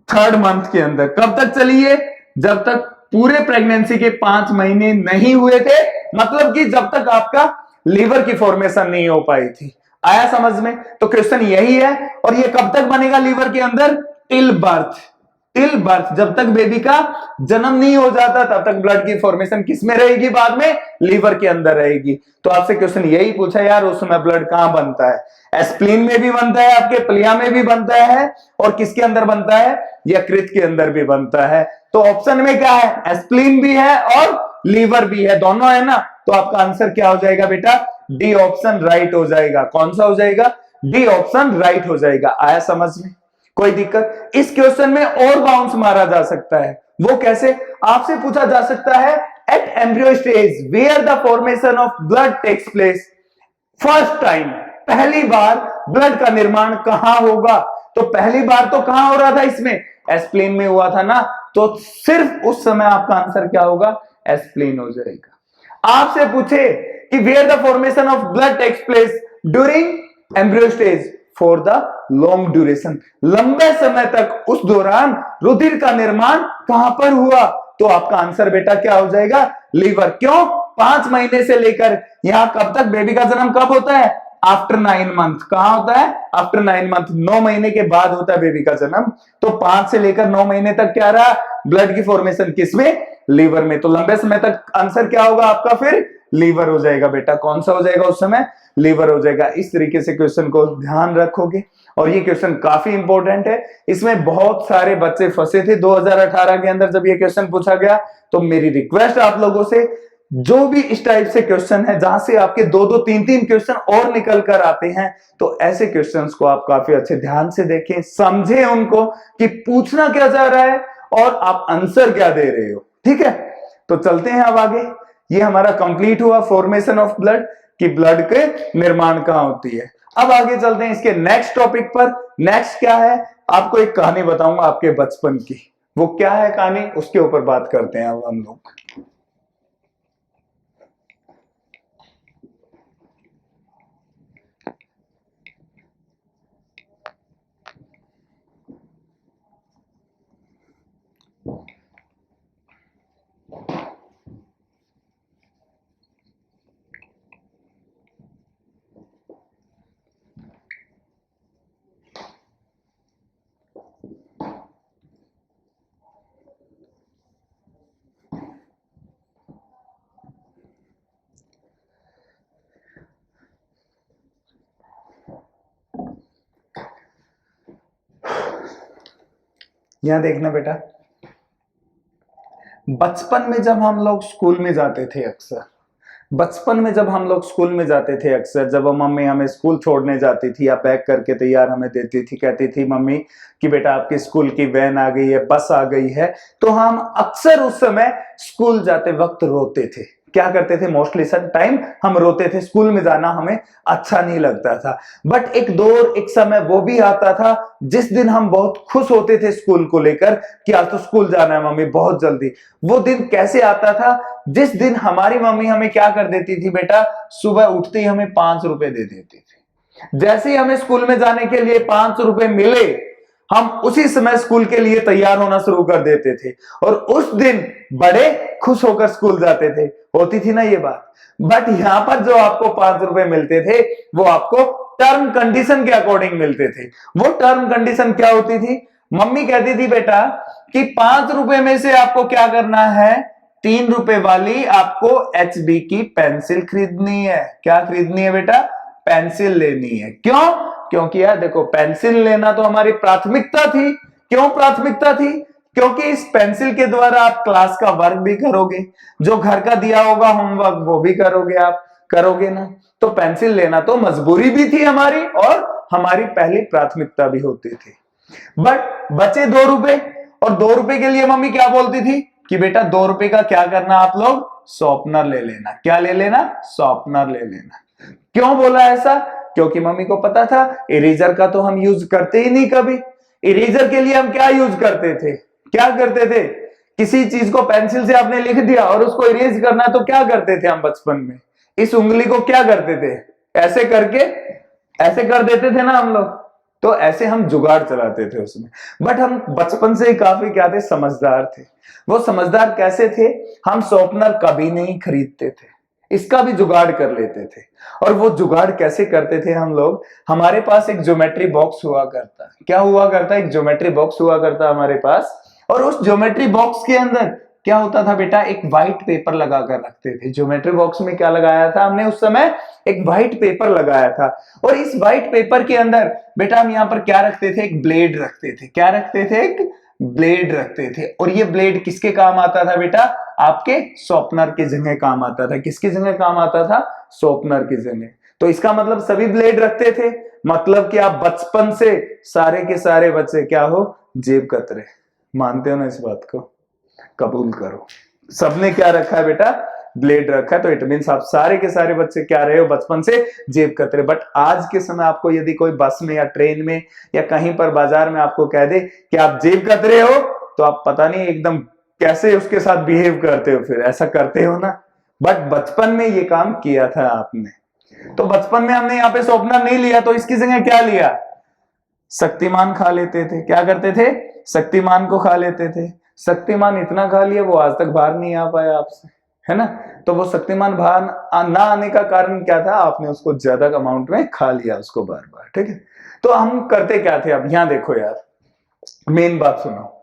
3rd मंथ के अंदर। कब तक चली है, जब तक पूरे प्रेगनेंसी के 5 महीने नहीं हुए थे, मतलब कि जब तक आपका लीवर की फॉर्मेशन नहीं हो पाई थी। आया समझ में। तो क्वेश्चन यही है। और ये कब तक बनेगा लीवर के अंदर, टिल बर्थ, जब तक बेबी का जन्म नहीं हो जाता तब तक ब्लड की फॉर्मेशन किसमें रहेगी, बाद में लीवर के अंदर रहेगी। तो आपसे क्वेश्चन यही पूछा यार, उस समय ब्लड कहां बनता है, एस्प्लीन में भी बनता है, आपके प्लिया में भी बनता है, और किसके अंदर बनता है, यकृत के अंदर भी बनता है। तो ऑप्शन में क्या है, एस्प्लीन भी है और लीवर भी है, दोनों है ना। तो आपका आंसर क्या हो जाएगा बेटा, डी ऑप्शन राइट हो जाएगा। कौन सा हो जाएगा, डी ऑप्शन राइट हो जाएगा। आया समझ में, कोई दिक्कत। इस क्वेश्चन में और बाउंस मारा जा सकता है, वो कैसे, आपसे पूछा जा सकता है, at embryo stage where the formation of blood takes place first time, पहली बार ब्लड का निर्माण कहां होगा। तो पहली बार तो कहां हो रहा था, इसमें एस्प्लीन में हुआ था ना, तो सिर्फ उस समय आपका आंसर क्या होगा, एस्प्लीन हो जाएगा। आपसे पूछे कि where the formation of blood takes place during embryo stage for the long duration, लंबे समय तक उस दौरान रुधिर का निर्माण कहां पर हुआ, तो आपका आंसर बेटा क्या हो जाएगा, लीवर। क्यों, 5 महीने से लेकर यहां कब तक, बेबी का जन्म कब होता है, आफ्टर 9 मंथ। कहां होता है, आफ्टर 9 मंथ, 9 महीने के बाद होता है बेबी का जन्म। तो 5 से लेकर 9 महीने तक क्या रहा, ब्लड की फॉर्मेशन किसमें, लीवर में। तो लंबे समय तक आंसर क्या होगा आपका, फिर लीवर हो जाएगा बेटा। कौन सा हो जाएगा उस समय, लीवर हो जाएगा। इस तरीके से क्वेश्चन को ध्यान रखोगे। और ये क्वेश्चन काफी इंपॉर्टेंट है, इसमें बहुत सारे बच्चे फंसे थे 2018 के अंदर जब ये क्वेश्चन पूछा गया। तो मेरी रिक्वेस्ट आप लोगों से, जो भी इस टाइप से क्वेश्चन है जहां से आपके 2-2, 3-3 क्वेश्चन और निकल कर आते हैं, तो ऐसे क्वेश्चंस को आप काफी अच्छे ध्यान से देखें, समझें उनको कि पूछना क्या जा रहा है और आप आंसर क्या दे रहे हो। ठीक है, तो चलते हैं अब आगे। ये हमारा कंप्लीट हुआ फॉर्मेशन ऑफ ब्लड, कि ब्लड के निर्माण कहां होती है। अब आगे चलते हैं इसके नेक्स्ट टॉपिक पर। नेक्स्ट क्या है, आपको एक कहानी बताऊंगा आपके बचपन की। वो क्या है कहानी, उसके ऊपर बात करते हैं अब हम लोग। यहां देखना बेटा, बचपन में जब हम लोग स्कूल में जाते थे अक्सर, बचपन में जब हम लोग स्कूल में जाते थे अक्सर, जब मम्मी हमें स्कूल छोड़ने जाती थी या पैक करके तैयार हमें देती थी, कहती थी मम्मी कि बेटा आपकी स्कूल की वैन आ गई है, बस आ गई है, तो हम अक्सर उस समय स्कूल जाते वक्त रोते थे। क्या करते थे, मोस्टली सम टाइम हम रोते थे, स्कूल में जाना हमें अच्छा नहीं लगता था। बट एक दौर, एक समय वो भी आता था जिस दिन हम बहुत खुश होते थे स्कूल को लेकर कि आज तो स्कूल जाना है मम्मी बहुत जल्दी। वो दिन कैसे आता था, जिस दिन हमारी मम्मी हमें क्या कर देती थी बेटा, सुबह उठते ही हमें 5 रुपए दे देती थी। जैसे ही हमें स्कूल में जाने के लिए 5 रुपए मिले, हम उसी समय स्कूल के लिए तैयार होना शुरू कर देते थे और उस दिन बड़े खुश होकर स्कूल जाते थे। होती थी ना ये बात। बट यहां पर जो आपको 5 रुपए मिलते थे वो आपको टर्म कंडीशन के अकॉर्डिंग मिलते थे। वो टर्म कंडीशन क्या होती थी, मम्मी कहती थी बेटा कि 5 रुपए में से आपको क्या करना है, 3 रुपए वाली आपको HB की पेंसिल खरीदनी है। क्या खरीदनी है बेटा, पेंसिल लेनी है। क्यों, क्योंकि यार देखो पेंसिल लेना तो हमारी प्राथमिकता थी। क्यों प्राथमिकता थी, क्योंकि इस पेंसिल के द्वारा आप क्लास का वर्क भी करोगे, जो घर का दिया होगा होमवर्क वो भी करोगे, आप करोगे ना। तो पेंसिल लेना तो मजबूरी भी थी हमारी और हमारी पहली प्राथमिकता भी होती थी। बट बचे 2 रुपए, और 2 रुपए के लिए मम्मी क्या बोलती थी कि बेटा 2 रुपए का क्या करना, आप लोग शॉर्पनर ले लेना। क्या ले लेना, शॉर्पनर ले लेना। क्यों बोला ऐसा, क्योंकि मम्मी को पता था इरेजर का तो हम यूज करते ही नहीं कभी। इरेजर के लिए हम क्या यूज करते थे, क्या करते थे, किसी चीज को पेंसिल से आपने लिख दिया और उसको इरेज करना तो क्या करते थे हम बचपन में, इस उंगली को क्या करते थे, ऐसे करके ऐसे कर देते थे ना हम लोग। तो ऐसे हम जुगाड़ चलाते थे उसमें। बट हम बचपन से ही काफी क्या थे, समझदार थे। वो समझदार कैसे थे, हम शॉर्पनर कभी नहीं खरीदते थे, इसका भी जुगाड़ कर लेते थे। और वो जुगाड़ कैसे करते थे हम लोग, हमारे पास एक ज्योमेट्री बॉक्स हुआ करता। क्या हुआ करता, एक ज्योमेट्री बॉक्स हुआ करता हमारे पास। और उस ज्योमेट्री बॉक्स के अंदर क्या होता था बेटा, एक व्हाइट पेपर लगा कर रखते थे। ज्योमेट्री बॉक्स में क्या लगाया था हमने उस समय, एक व्हाइट पेपर लगाया था। और इस व्हाइट पेपर के अंदर बेटा हम यहाँ पर क्या रखते थे, एक ब्लेड रखते थे। क्या रखते थे, एक ब्लेड रखते थे। और ये ब्लेड किसके काम आता था बेटा, आपके शॉर्पनर की जगह काम आता था। किसकी जगह काम आता था, शॉर्पनर की जगह। तो इसका मतलब सभी ब्लेड रखते थे, मतलब कि आप बचपन से सारे के सारे बच्चे क्या हो, जेब कतरे। मानते हो ना इस बात को, कबूल करो। सबने क्या रखा है बेटा, ब्लेड रखा है। तो इट मींस आप सारे के सारे बच्चे क्या रहे हो, बचपन से जेब कतरे। बट आज के समय आपको यदि कोई बस में या ट्रेन में या कहीं पर बाजार में आपको कह दे कि आप जेब कतरे हो, तो आप पता नहीं एकदम कैसे उसके साथ बिहेव करते हो, फिर ऐसा करते हो ना। बट बचपन में ये काम किया था आपने। तो बचपन में हमने यहाँ पे शॉर्पनर नहीं लिया, तो इसकी जगह क्या लिया, शक्तिमान खा लेते थे। क्या करते थे, शक्तिमान को खा लेते थे। शक्तिमान इतना खा लिया वो आज तक बाहर नहीं आ पाया आपसे, है ना। तो वो शक्तिमान बाहर ना आने का कारण क्या था, आपने उसको ज्यादा अमाउंट में खा लिया उसको बार बार, ठीक है। तो हम करते क्या थे, अब यहां देखो यार, मेन बात सुनो।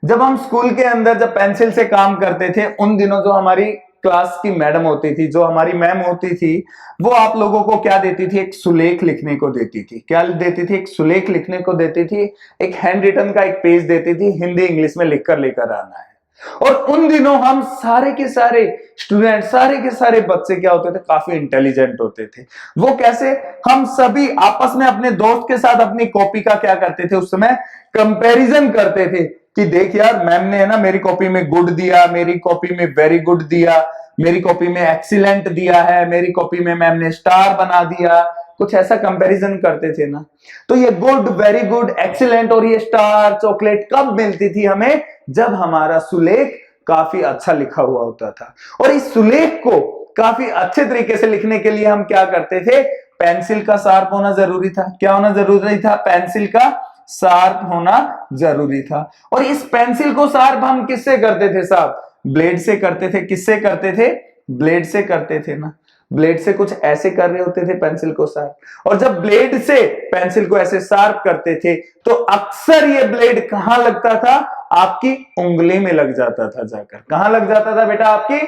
जब हम स्कूल के अंदर जब पेंसिल से काम करते थे, उन दिनों जो हमारी क्लास की मैडम होती थी, जो हमारी मैम होती थी, वो आप लोगों को क्या देती थी, एक सुलेख लिखने को देती थी। क्या देती थी, एक सुलेख लिखने को देती थी। एक हैंड रिटन का एक पेज देती थी, हिंदी इंग्लिश में लिखकर लेकर आना है। और उन दिनों हम सारे के सारे स्टूडेंट, सारे के सारे बच्चे क्या होते थे, काफी इंटेलिजेंट होते थे। वो कैसे, हम सभी आपस में अपने दोस्त के साथ अपनी कॉपी का क्या करते थे, उस समय कंपैरिजन करते थे कि देख यार मैम ने है ना मेरी कॉपी में गुड दिया, मेरी कॉपी में वेरी गुड दिया, मेरी कॉपी में एक्सीलेंट दिया है, मेरी कॉपी में मैम ने स्टार बना दिया। कुछ ऐसा कंपैरिजन करते थे ना। तो ये गुड, वेरी गुड, एक्सीलेंट और ये स्टार, चॉकलेट कब मिलती थी हमें, जब हमारा सुलेख काफी अच्छा लिखा हुआ होता था। और इस सुलेख को काफी अच्छे तरीके से लिखने के लिए हम क्या करते थे, पेंसिल का शार्प होना जरूरी था। क्या होना जरूरी था, पेंसिल का शार्प होना जरूरी था। और इस पेंसिल को शार्प हम किससे करते थे साहब, ब्लेड से करते थे। किससे करते थे, ब्लेड से करते थे ना। ब्लेड से कुछ ऐसे कर रहे होते थे पेंसिल को शार्प। और जब ब्लेड से पेंसिल को ऐसे शार्प करते थे तो अक्सर ये ब्लेड कहां लगता था, आपकी उंगली में लग जाता था जाकर। कहां लग जाता था बेटा, आपकी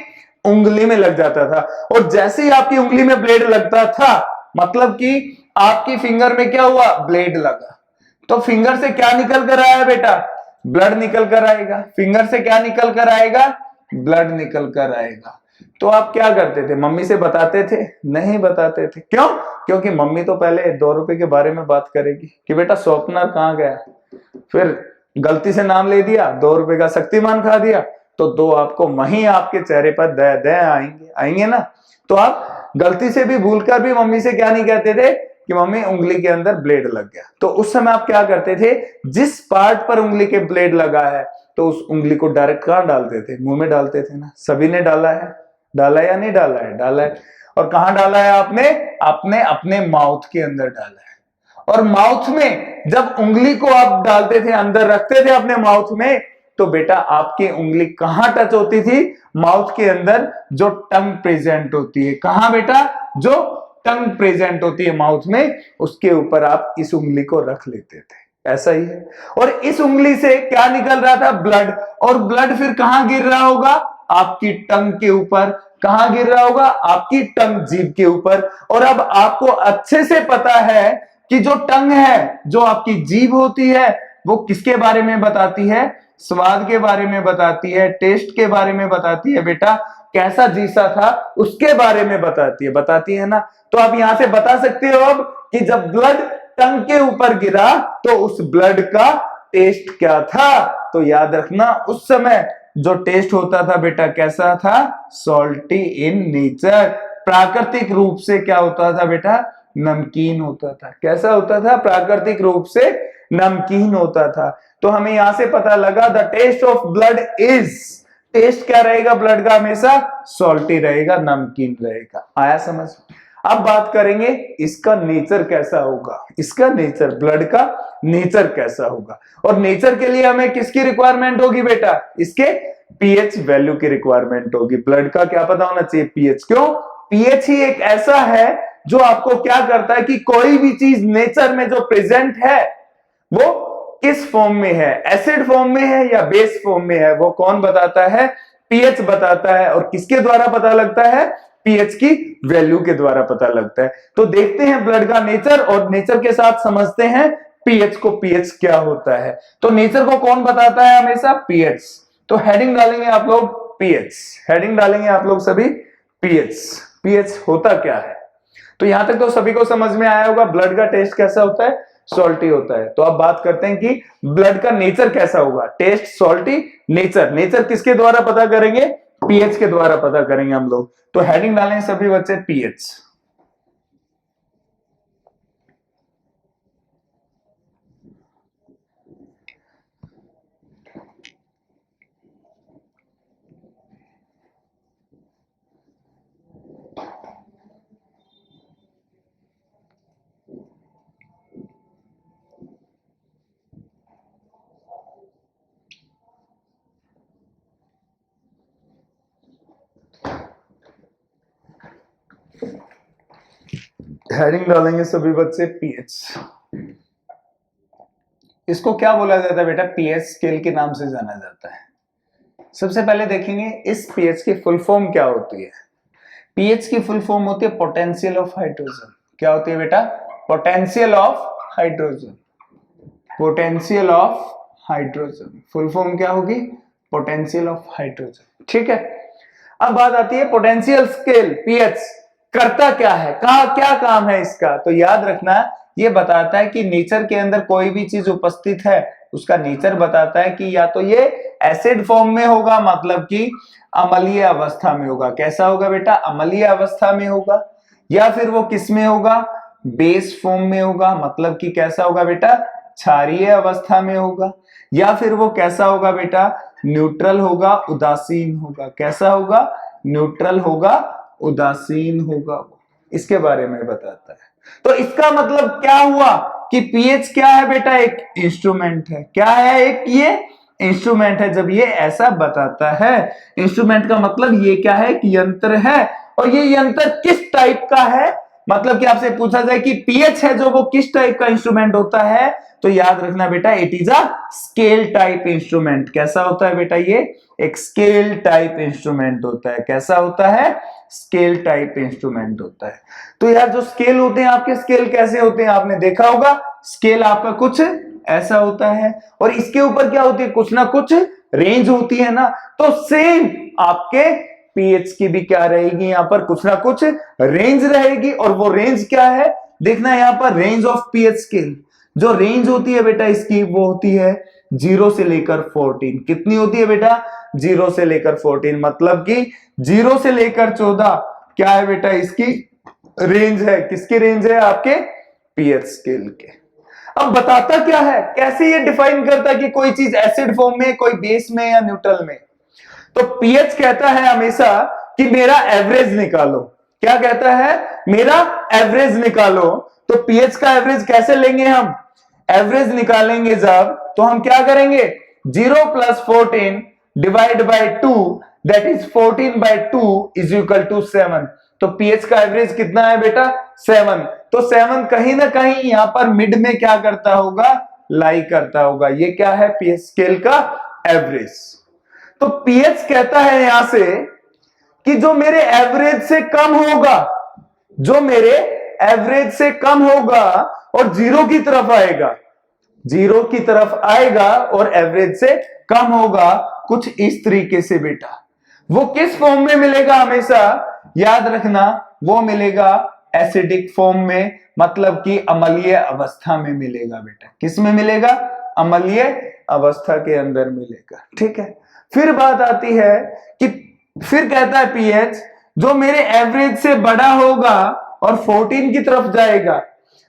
उंगली में लग जाता था। और जैसे ही आपकी उंगली में ब्लेड लगता था, मतलब कि आपकी फिंगर में क्या हुआ, ब्लेड लगा। तो फिंगर से क्या निकल कर आया बेटा, ब्लड निकल कर आएगा, फिंगर से क्या निकल कर आएगा, ब्लड निकल कर आएगा। तो आप क्या करते थे, मम्मी से बताते थे? नहीं बताते थे। क्यों? क्योंकि मम्मी तो पहले 2 रुपए के बारे में बात करेगी कि बेटा शॉर्पनर कहाँ गया, फिर गलती से नाम ले दिया, 2 रुपए का शक्तिमान खा दिया, तो 2 आपको वहीं आपके चेहरे पर दे दे आएंगे, आएंगे ना। तो आप गलती से भी, भूलकर भी मम्मी से क्या नहीं कहते थे कि मम्मी उंगली के अंदर ब्लेड लग गया। तो उस समय आप क्या करते थे, जिस पार्ट पर उंगली के ब्लेड लगा है तो उस उंगली को डायरेक्ट कहां डालते थे, मुंह में डालते थे ना। सभी ने डाला है, डाला या नहीं डाला है? डाला है। और कहां डाला है आपने? आपने अपने माउथ के अंदर डाला है। और माउथ में जब उंगली को आप डालते थे, अंदर रखते थे अपने माउथ में, तो बेटा आपकी उंगली कहां टच होती थी? माउथ के अंदर जो टंग प्रेजेंट होती है। कहां बेटा? जो टंग प्रेजेंट होती है माउथ में, उसके ऊपर आप इस उंगली को रख लेते थे। ऐसा ही है। और इस उंगली से क्या निकल रहा था? ब्लड। और ब्लड फिर कहां गिर रहा होगा? आपकी टंग के ऊपर। कहां गिर रहा होगा? आपकी टंग, जीभ के ऊपर। और अब आपको अच्छे से पता है कि जो टंग है, जो आपकी जीभ होती है, वो किसके बारे में बताती है? स्वाद के बारे में बताती है, टेस्ट के बारे में बताती है बेटा, कैसा जीसा था उसके बारे में बताती है ना। तो आप यहां से बता सकते हो अब कि जब ब्लड टंग के ऊपर गिरा तो उस ब्लड का टेस्ट क्या था। तो याद रखना, उस समय जो टेस्ट होता था बेटा कैसा था? Salty in nature. प्राकृतिक रूप से क्या होता था बेटा? नमकीन होता था। कैसा होता था? प्राकृतिक रूप से नमकीन होता था। तो हमें यहां से पता लगा the test of blood is, test क्या रहेगा ब्लड का? हमेशा सॉल्टी रहेगा, नमकीन रहेगा। आया समझ? अब बात करेंगे इसका नेचर कैसा होगा। इसका नेचर, ब्लड का नेचर कैसा होगा। और नेचर के लिए हमें किसकी रिक्वायरमेंट होगी बेटा? इसके पीएच वैल्यू की रिक्वायरमेंट होगी। ब्लड का क्या पता होना चाहिए? पीएच। क्यों? पीएच ही एक ऐसा है जो आपको क्या करता है कि कोई भी चीज नेचर में जो प्रेजेंट है वो किस फॉर्म में है, एसिड फॉर्म में है या बेस फॉर्म में है, वो कौन बताता है? पीएच बताता है। और किसके द्वारा पता लगता है? पीएच की वैल्यू के द्वारा पता लगता है। तो देखते हैं ब्लड का नेचर और नेचर के साथ समझते हैं पीएच को। पीएच क्या होता है? तो नेचर को कौन बताता है हमेशा? पीएच। तो हेडिंग डालेंगे आप लोग पीएच, हेडिंग डालेंगे आप लोग सभी पीएच। पीएच होता क्या है? तो यहां तक तो सभी को समझ में आया होगा ब्लड का टेस्ट कैसा होता है? सॉल्टी होता है। तो अब बात करते हैं कि ब्लड का नेचर कैसा होगा। Test, salty, nature. नेचर किसके द्वारा पता करेंगे? पीएच के द्वारा पता करेंगे हम लोग। तो हेडिंग डालेंगे सभी बच्चे पीएच। हेडिंग डालेंगे सभी बच्चे पीएच। इसको क्या बोला जाता है बेटा? पीएच स्केल के नाम से जाना जाता है। सबसे पहले देखेंगे इस पीएच की फुल फॉर्म क्या होती है। पीएच की फुल फॉर्म होती है पोटेंशियल ऑफ हाइड्रोजन। क्या होती है बेटा? Potential of hydrogen. Potential of hydrogen full form क्या होगी? Potential of hydrogen. ठीक है। अब बात आती है पोटेंशियल स्केल पीएच करता क्या है, क्या काम है इसका। तो याद रखना, ये बताता है कि नेचर के अंदर कोई भी चीज उपस्थित है उसका नेचर बताता है कि या तो ये एसिड फॉर्म में होगा, मतलब कि अम्लीय अवस्था में होगा। कैसा होगा बेटा? अम्लीय अवस्था में होगा। या फिर वो किस में होगा? बेस फॉर्म में होगा, मतलब कि कैसा होगा बेटा? क्षारीय अवस्था में होगा। या फिर वो कैसा होगा बेटा? न्यूट्रल होगा, उदासीन होगा। कैसा होगा? न्यूट्रल होगा, उदासीन होगा। इसके बारे में बताता है। तो इसका मतलब क्या हुआ कि पीएच क्या है बेटा? एक इंस्ट्रूमेंट है। क्या है? एक ये इंस्ट्रूमेंट है। जब ये ऐसा बताता है, इंस्ट्रूमेंट का मतलब ये क्या है? कि यंत्र है। और ये यंत्र किस टाइप का है? मतलब कि आपसे पूछा जाए कि पीएच है जो, वो किस टाइप का इंस्ट्रूमेंट होता है? तो याद रखना बेटा, it is a scale type instrument. कैसा होता है बेटा? ये एक स्केल टाइप इंस्ट्रूमेंट होता है। कैसा होता है? स्केल टाइप इंस्ट्रूमेंट होता है। तो यार जो स्केल होते हैं आपके, स्केल कैसे होते हैं आपने देखा होगा। स्केल आपका कुछ ऐसा होता है, और इसके ऊपर क्या होती है, कुछ ना कुछ रेंज होती है ना। तो सेम आपके पीएच की भी क्या रहेगी, यहां पर कुछ ना कुछ रेंज रहेगी, और वो रेंज क्या है देखना है, यहां पर रेंज ऑफ पीएच स्केल। जो रेंज होती है बेटा इसकी वो होती है 0 से लेकर 14। कितनी होती है बेटा, 0 से लेकर 14, मतलब कि 0 से लेकर 14 क्या है बेटा, इसकी रेंज है। किसकी रेंज है, आपके पीएच स्केल के। अब बताता क्या है, कैसे ये डिफाइन करता है कि कोई चीज एसिड फॉर्म में, कोई बेस में या न्यूट्रल में। तो पीएच कहता है हमेशा कि मेरा एवरेज निकालो। क्या कहता है, मेरा एवरेज निकालो। तो पीएच का एवरेज कैसे लेंगे हम, एवरेज निकालेंगे जब, तो हम क्या करेंगे, 0 + 14 divide by 2, that is 14/2 is equal to 7। तो पीएच का एवरेज कितना है बेटा, 7। तो 7 कहीं ना कहीं यहां पर मिड में क्या करता होगा, लाई करता होगा। ये क्या है, पीएच स्केल का एवरेज। तो पीएच कहता है यहां से कि जो मेरे एवरेज से कम होगा, जो मेरे एवरेज से कम होगा और 0 की तरफ आएगा, 0 की तरफ आएगा और एवरेज से कम होगा, कुछ इस तरीके से बेटा। वो किस फॉर्म में मिलेगा, हमेशा याद रखना, वो मिलेगा एसिडिक फॉर्म में, मतलब कि अम्लीय अवस्था में मिलेगा बेटा। किस में मिलेगा, अम्लीय अवस्था के अंदर मिलेगा। ठीक है, फिर बात आती है कि फिर कहता है पीएच जो मेरे एवरेज से बड़ा होगा और 14 की तरफ जाएगा,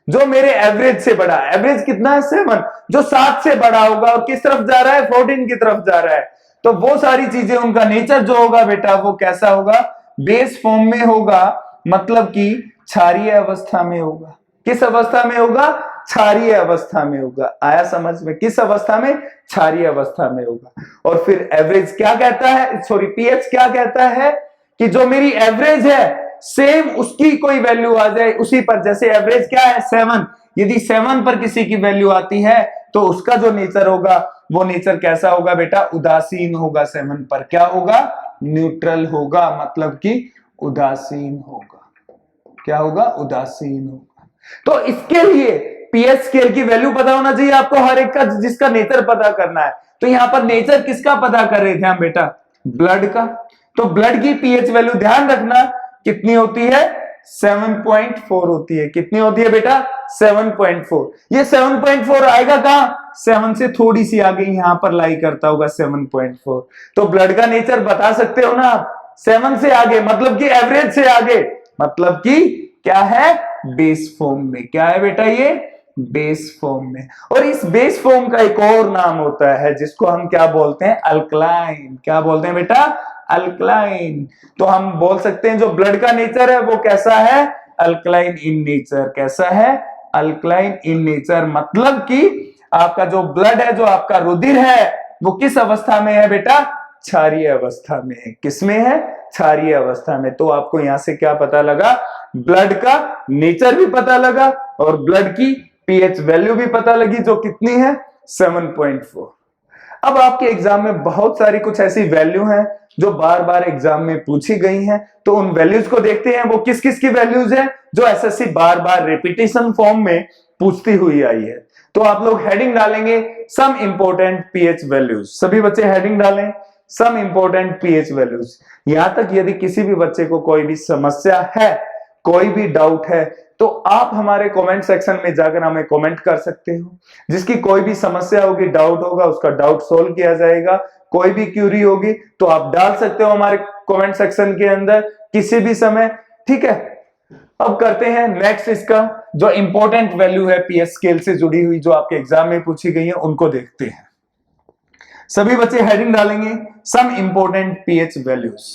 जो मेरे एवरेज से बड़ा, एवरेज कितना है 7, जो 7 से बड़ा होगा और किस तरफ जा रहा है, 14 की तरफ जा रहा है, तो वो सारी चीजें, उनका नेचर जो होगा बेटा वो कैसा होगा, बेस फॉर्म में होगा, मतलब कि क्षारीय अवस्था में होगा। किस अवस्था में होगा, क्षारीय अवस्था में होगा। आया समझ में, किस अवस्था में, क्षारीय अवस्था में होगा। और फिर एवरेज क्या कहता है, सॉरी पीएच क्या कहता है कि जो मेरी एवरेज है सेम उसकी कोई वैल्यू आ जाए उसी पर, जैसे एवरेज क्या है 7, यदि 7 पर किसी की वैल्यू आती है तो उसका जो नेचर होगा वो नेचर कैसा होगा बेटा, उदासीन होगा। 7 पर क्या होगा, न्यूट्रल होगा, मतलब कि उदासीन होगा। क्या होगा, उदासीन होगा। तो इसके लिए पीएच स्केल की वैल्यू पता होना चाहिए आपको, हर एक का, जिसका नेचर पता करना है। तो यहां पर नेचर किसका पता कर रहे थे हम बेटा, ब्लड का। तो ब्लड की पीएच वैल्यू ध्यान रखना कितनी होती है, 7.4 होती है। कितनी होती है बेटा, 7.4। ये 7.4 आएगा कहां, 7 से थोड़ी सी आगे यहां पर लाई करता होगा 7.4। तो ब्लड का नेचर बता सकते हो ना आप, 7 से आगे मतलब कि एवरेज से आगे, मतलब कि क्या है, बेस फॉर्म में। क्या है बेटा, ये बेस फॉर्म में। और इस बेस फॉर्म का एक और नाम होता है जिसको हम क्या बोलते हैं, अल्कलाइन। क्या बोलते हैं बेटा, अल्कलाइन। तो हम बोल सकते हैं जो ब्लड का नेचर है वो कैसा है, अल्कलाइन इन नेचर। कैसा है, अल्कलाइन इन नेचर, मतलब कि आपका जो ब्लड है, जो आपका रुधिर है, वो किस अवस्था में है बेटा, क्षारीय अवस्था में है। किसमें है, क्षारीय अवस्था में। तो आपको यहां से क्या पता लगा, ब्लड का नेचर भी पता लगा और ब्लड की पीएच वैल्यू भी पता लगी, जो कितनी है, 7.4। अब आपके एग्जाम में बहुत सारी कुछ ऐसी वैल्यू हैं जो बार बार एग्जाम में पूछी गई हैं, तो उन वैल्यूज को देखते हैं वो किस किस की वैल्यूज हैं जो एसएससी बार बार रिपीटेशन फॉर्म में पूछती हुई आई है। तो आप लोग हेडिंग डालेंगे सम इंपोर्टेंट पीएच वैल्यूज। सभी बच्चे हेडिंग डालें सम इंपोर्टेंट पीएच वैल्यूज। यहां तक यदि किसी भी बच्चे को कोई भी समस्या है, कोई भी डाउट है, तो आप हमारे कमेंट सेक्शन में जाकर हमें कमेंट कर सकते हो। जिसकी कोई भी समस्या होगी, डाउट होगा, उसका डाउट सोल्व किया जाएगा। कोई भी क्यूरी होगी तो आप डाल सकते हो हमारे कमेंट सेक्शन के अंदर किसी भी समय। ठीक है, अब करते हैं नेक्स्ट, इसका जो इंपॉर्टेंट वैल्यू है पीएच स्केल से जुड़ी हुई, जो आपके एग्जाम में पूछी गई है, उनको देखते हैं। सभी बच्चे हेडिंग डालेंगे सम इंपॉर्टेंट पीएच वैल्यूज।